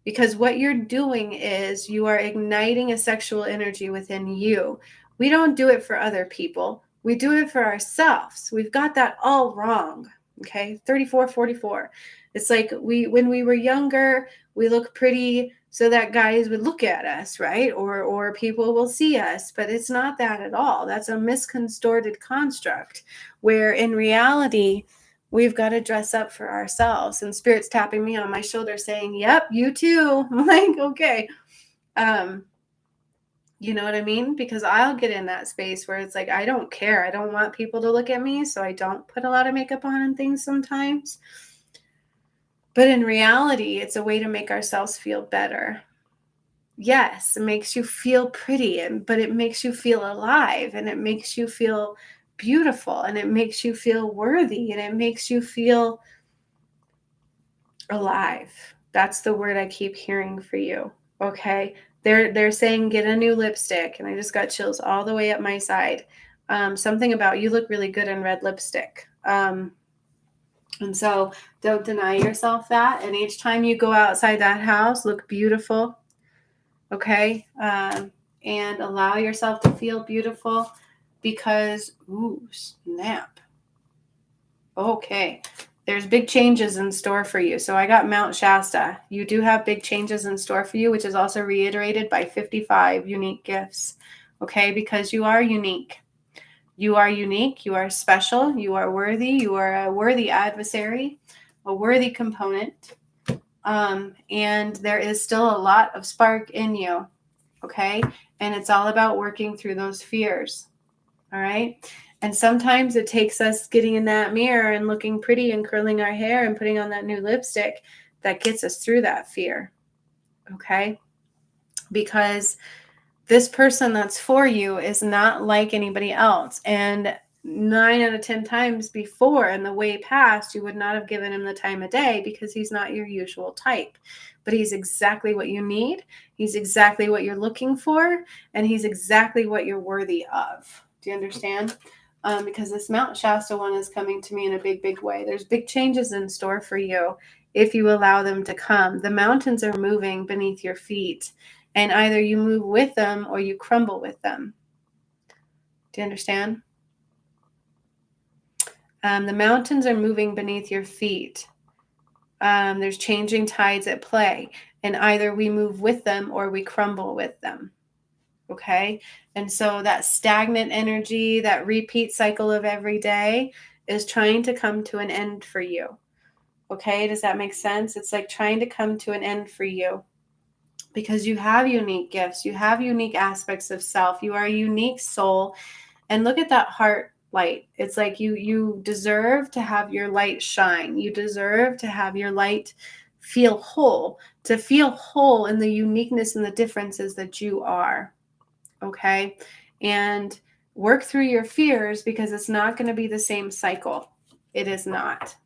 Because what you're doing is you are igniting a sexual energy within you. We don't do it for other people. We do it for ourselves. We've got that all wrong. Okay. 34, 44. It's like when we were younger, we look pretty so that guys would look at us, right? Or people will see us, but it's not that at all. That's a misconstrued construct where in reality, we've got to dress up for ourselves. And Spirit's tapping me on my shoulder saying, yep, you too. I'm like, okay. You know what I mean? Because I'll get in that space where it's like, I don't care. I don't want people to look at me. So I don't put a lot of makeup on and things sometimes. But in reality, it's a way to make ourselves feel better. Yes, it makes you feel pretty, but it makes you feel alive, and it makes you feel beautiful, and it makes you feel worthy, and it makes you feel alive. That's the word I keep hearing for you. Okay. They're saying get a new lipstick, and I just got chills all the way up my side. Something about you look really good in red lipstick. And so don't deny yourself that. And each time you go outside that house, look beautiful. Okay. And allow yourself to feel beautiful because, ooh, snap. Okay. There's big changes in store for you. So I got Mount Shasta. You do have big changes in store for you, which is also reiterated by 55 unique gifts. Okay. Because you are unique. You are unique. You are special. You are worthy. You are a worthy adversary, a worthy component. And there is still a lot of spark in you. Okay. And it's all about working through those fears. All right. And sometimes it takes us getting in that mirror and looking pretty and curling our hair and putting on that new lipstick that gets us through that fear. Okay. Because this person that's for you is not like anybody else. And 9 out of 10 times before in the way past, you would not have given him the time of day because he's not your usual type. But he's exactly what you need. He's exactly what you're looking for. And he's exactly what you're worthy of. Do you understand? Because this Mount Shasta one is coming to me in a big, big way. There's big changes in store for you if you allow them to come. The mountains are moving beneath your feet. And either you move with them or you crumble with them. Do you understand? The mountains are moving beneath your feet. There's changing tides at play. And either we move with them or we crumble with them. Okay? And so that stagnant energy, that repeat cycle of every day is trying to come to an end for you. Okay? Does that make sense? It's like trying to come to an end for you. Because you have unique gifts, you have unique aspects of self, you are a unique soul. And look at that heart light. It's like you deserve to have your light shine. You deserve to have your light feel whole, to feel whole in the uniqueness and the differences that you are. Okay? And work through your fears because it's not going to be the same cycle. It is not.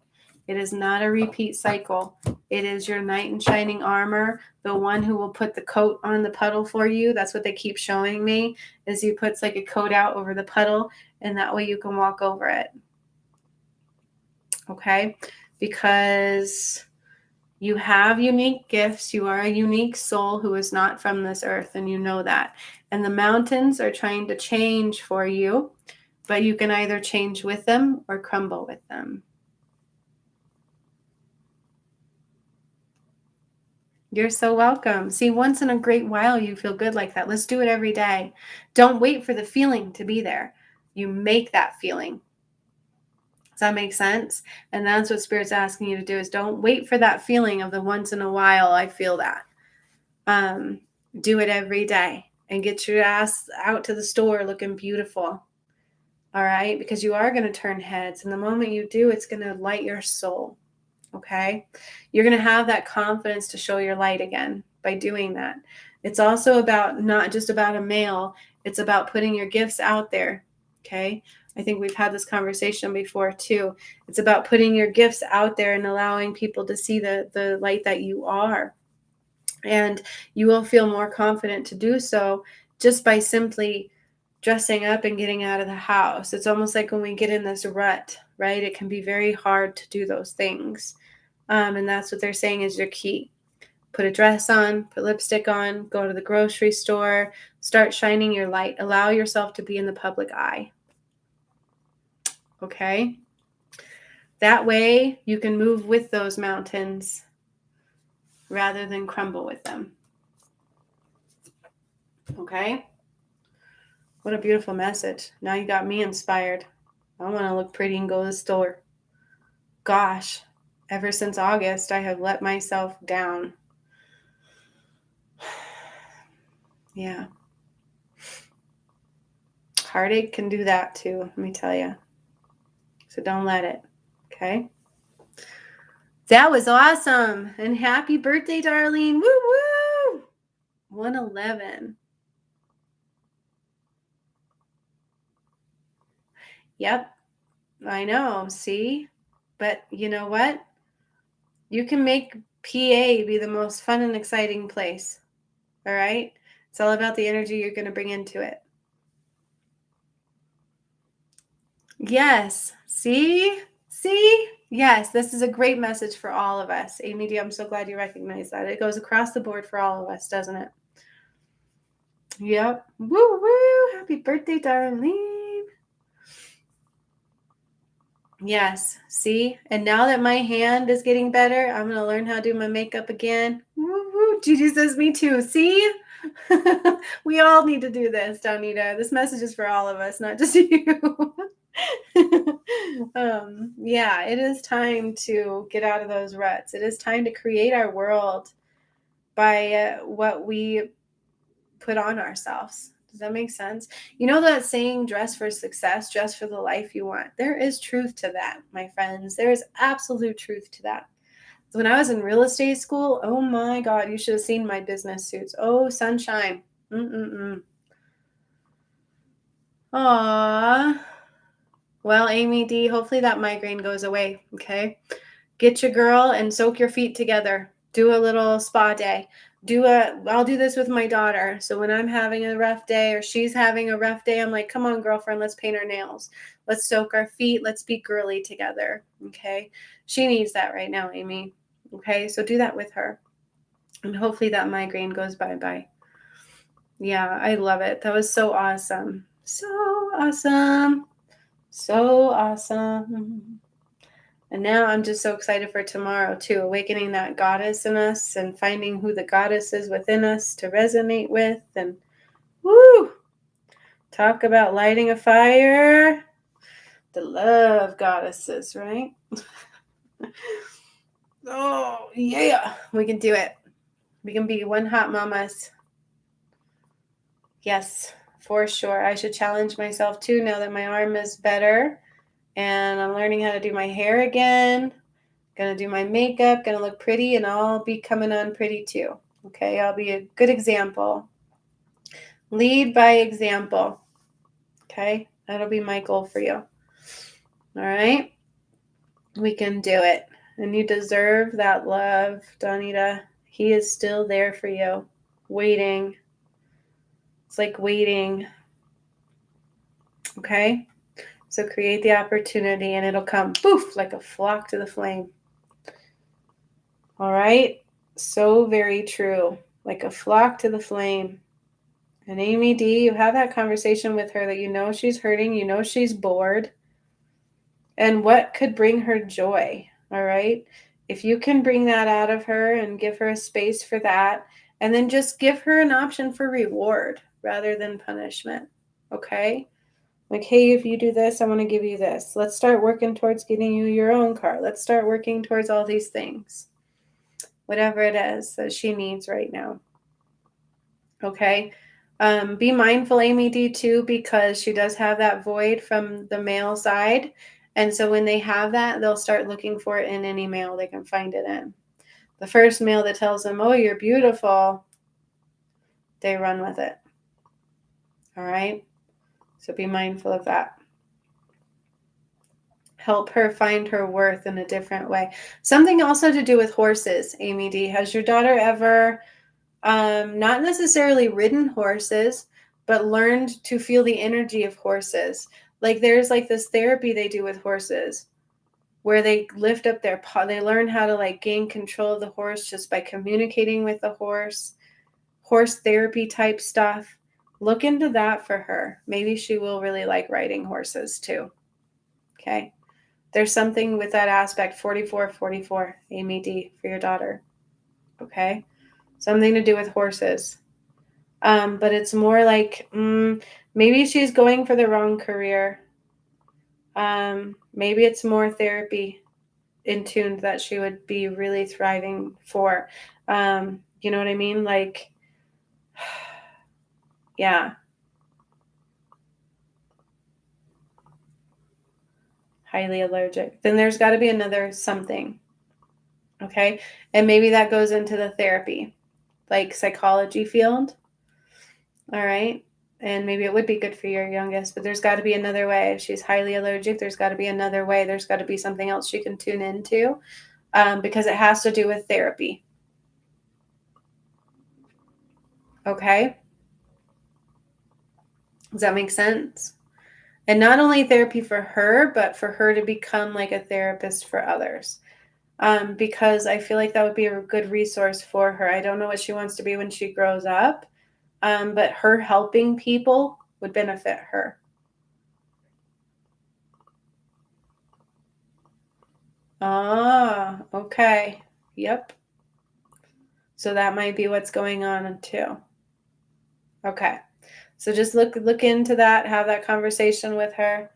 It is not a repeat cycle. It is your knight in shining armor, the one who will put the coat on the puddle for you. That's what they keep showing me, is he puts like a coat out over the puddle, and that way you can walk over it. Okay? Because you have unique gifts. You are a unique soul who is not from this earth, and you know that. And the mountains are trying to change for you, but you can either change with them or crumble with them. You're so welcome. See, once in a great while, you feel good like that. Let's do it every day. Don't wait for the feeling to be there. You make that feeling. Does that make sense? And that's what Spirit's asking you to do, is don't wait for that feeling of the once in a while, I feel that. Do it every day and get your ass out to the store looking beautiful. All right? Because you are going to turn heads. And the moment you do, it's going to light your soul. Okay. You're going to have that confidence to show your light again by doing that. It's also about not just about a male. It's about putting your gifts out there. Okay. I think we've had this conversation before too. It's about putting your gifts out there and allowing people to see the light that you are. And you will feel more confident to do so just by simply dressing up and getting out of the house. It's almost like when we get in this rut, right? It can be very hard to do those things. And that's what they're saying is your key. Put a dress on, put lipstick on, go to the grocery store, start shining your light. Allow yourself to be in the public eye. Okay? That way you can move with those mountains rather than crumble with them. Okay? What a beautiful message. Now you got me inspired. I want to look pretty and go to the store. Gosh, ever since August, I have let myself down. Yeah. Heartache can do that too, let me tell you. So don't let it. Okay? That was awesome. And happy birthday, Darlene. Woo woo! 111. Yep. I know. See? But you know what? You can make PA be the most fun and exciting place. All right? It's all about the energy you're going to bring into it. Yes. See? See? Yes, this is a great message for all of us. Amy D, I'm so glad you recognize that. It goes across the board for all of us, doesn't it? Yep. Woo woo. Happy birthday, Darlene. Yes. See? And now that my hand is getting better, I'm going to learn how to do my makeup again. Woo woo. Gigi says me too. See? We all need to do this, Donita. This message is for all of us, not just you. Yeah, it is time to get out of those ruts. It is time to create our world by what we put on ourselves. Does that make sense? You know that saying, dress for success, dress for the life you want. There is truth to that, my friends. There is absolute truth to that. When I was in real estate school, oh my God, you should have seen my business suits. Oh, sunshine. Aww. Well, Amy D, hopefully that migraine goes away, okay? Get your girl and soak your feet together. Do a little spa day. I'll do this with my daughter. So when I'm having a rough day or she's having a rough day, I'm like, come on, girlfriend, let's paint our nails. Let's soak our feet. Let's be girly together, okay? She needs that right now, Amy, okay? So do that with her. And hopefully that migraine goes bye-bye. Yeah, I love it. That was so awesome. So awesome. So awesome. And now I'm just so excited for tomorrow too, awakening that goddess in us and finding who the goddess is within us to resonate with. And woo, talk about lighting a fire. The love goddesses, right? Oh, yeah, we can do it. We can be one hot mamas. Yes, for sure. I should challenge myself too now that my arm is better. And I'm learning how to do my hair again. Gonna do my makeup, gonna look pretty, and I'll be coming on pretty too. Okay, I'll be a good example. Lead by example. Okay, that'll be my goal for you. All right, we can do it. And you deserve that love, Donita. He is still there for you, waiting. It's like waiting. Okay? So create the opportunity and it'll come, poof, like a flock to the flame. All right? So very true. Like a flock to the flame. And Amy D, you have that conversation with her that you know she's hurting, you know she's bored. And what could bring her joy? All right? If you can bring that out of her and give her a space for that, and then just give her an option for reward rather than punishment. Okay? Like, hey, if you do this, I want to give you this. Let's start working towards getting you your own car. Let's start working towards all these things. Whatever it is that she needs right now. Okay? Be mindful, Amy D, too, because she does have that void from the male side. And so when they have that, they'll start looking for it in any male they can find it in. The first male that tells them, oh, you're beautiful, they run with it. All right? So be mindful of that. Help her find her worth in a different way. Something also to do with horses, Amy D. Has your daughter ever, not necessarily ridden horses, but learned to feel the energy of horses. Like there's like this therapy they do with horses where they lift up their paw. They learn how to like gain control of the horse just by communicating with the horse therapy type stuff. Look into that for her. Maybe she will really like riding horses too. Okay. There's something with that aspect, 4444, Amy D, for your daughter. Okay. Something to do with horses. But it's more like maybe she's going for the wrong career. Maybe it's more therapy in tune that she would be really thriving for. You know what I mean? Like, yeah. Highly allergic. Then there's got to be another something. Okay. And maybe that goes into the therapy, like psychology field. All right. And maybe it would be good for your youngest, but there's got to be another way. If she's highly allergic, there's got to be another way. There's got to be something else she can tune into because it has to do with therapy. Okay. Does that make sense? And not only therapy for her, but for her to become like a therapist for others. Because I feel like that would be a good resource for her. I don't know what she wants to be when she grows up, but her helping people would benefit her. Ah, okay. Yep. So that might be what's going on too. Okay. So just look into that, have that conversation with her.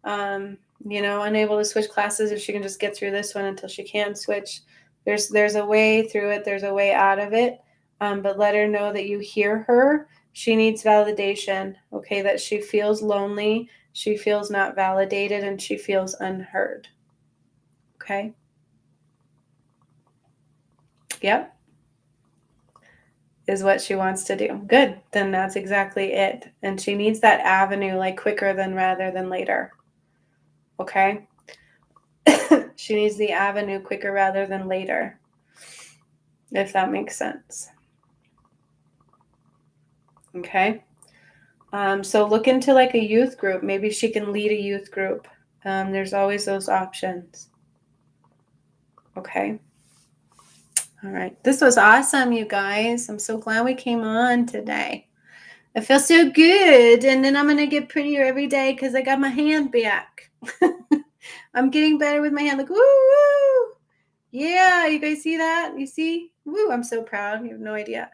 Unable to switch classes, if she can just get through this one until she can switch. There's a way through it. There's a way out of it. But let her know that you hear her. She needs validation, okay, that she feels lonely, she feels not validated, and she feels unheard. Okay? Yep. Is what she wants to do. Good. Then that's exactly it. And she needs that avenue like quicker than rather than later. Okay? She needs the avenue quicker rather than later. If that makes sense. Okay? So look into like a youth group. Maybe she can lead a youth group. There's always those options. Okay? All right. This was awesome, you guys. I'm so glad we came on today. I feel so good. And then I'm going to get prettier every day because I got my hand back. I'm getting better with my hand. Like, woo, woo. Yeah, you guys see that? You see? Woo, I'm so proud. You have no idea.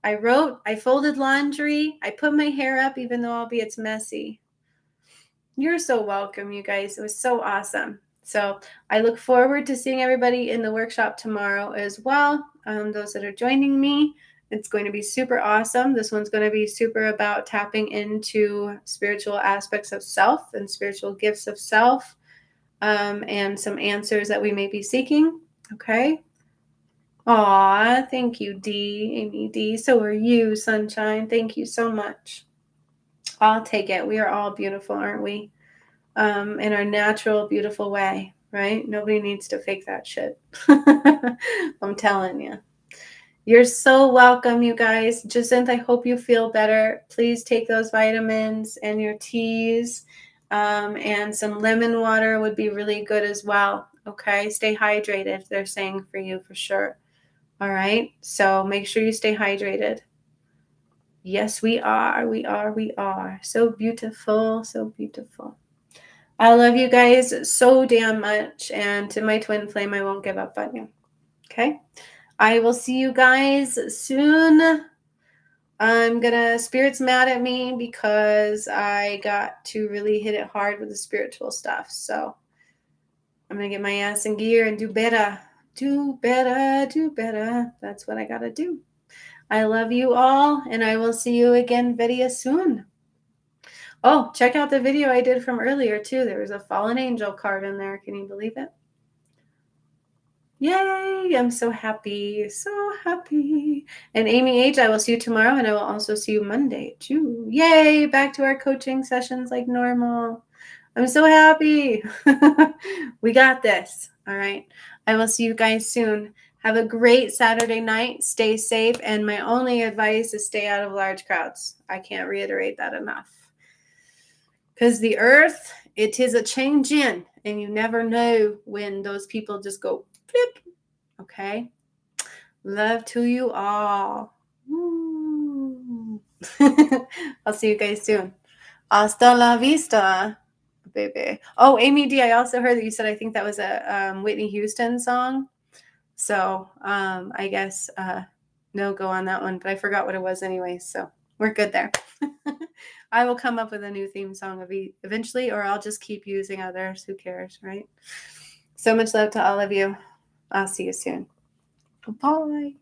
I folded laundry. I put my hair up, even though albeit it's messy. You're so welcome, you guys. It was so awesome. So I look forward to seeing everybody in the workshop tomorrow as well. Those that are joining me, it's going to be super awesome. This one's going to be super about tapping into spiritual aspects of self and spiritual gifts of self, and some answers that we may be seeking. Okay. Aw, thank you, D, Amy D. So are you, Sunshine. Thank you so much. I'll take it. We are all beautiful, aren't we? In our natural, beautiful way, right? Nobody needs to fake that shit. I'm telling you. You're so welcome, you guys. Jacinth, I hope you feel better. Please take those vitamins and your teas, and some lemon water would be really good as well. Okay, stay hydrated. They're saying for you for sure. All right, so make sure you stay hydrated. Yes, we are. We are. So beautiful. So beautiful. I love you guys so damn much. And to my twin flame, I won't give up on you. Okay? I will see you guys soon. Spirit's mad at me because I got to really hit it hard with the spiritual stuff. So I'm going to get my ass in gear and do better. Do better, do better. That's what I got to do. I love you all, and I will see you again very soon. Oh, check out the video I did from earlier, too. There was a fallen angel card in there. Can you believe it? Yay! I'm so happy. So happy. And Amy H., I will see you tomorrow, and I will also see you Monday, too. Yay! Back to our coaching sessions like normal. I'm so happy. We got this. All right. I will see you guys soon. Have a great Saturday night. Stay safe. And my only advice is stay out of large crowds. I can't reiterate that enough. Because the earth, it is a changing, and you never know when those people just go flip. Okay? Love to you all. I'll see you guys soon. Hasta la vista, baby. Oh, Amy D, I also heard that you said I think that was a Whitney Houston song. So I guess no go on that one, but I forgot what it was anyway. So we're good there. I will come up with a new theme song eventually, or I'll just keep using others. Who cares, right? So much love to all of you. I'll see you soon. Bye.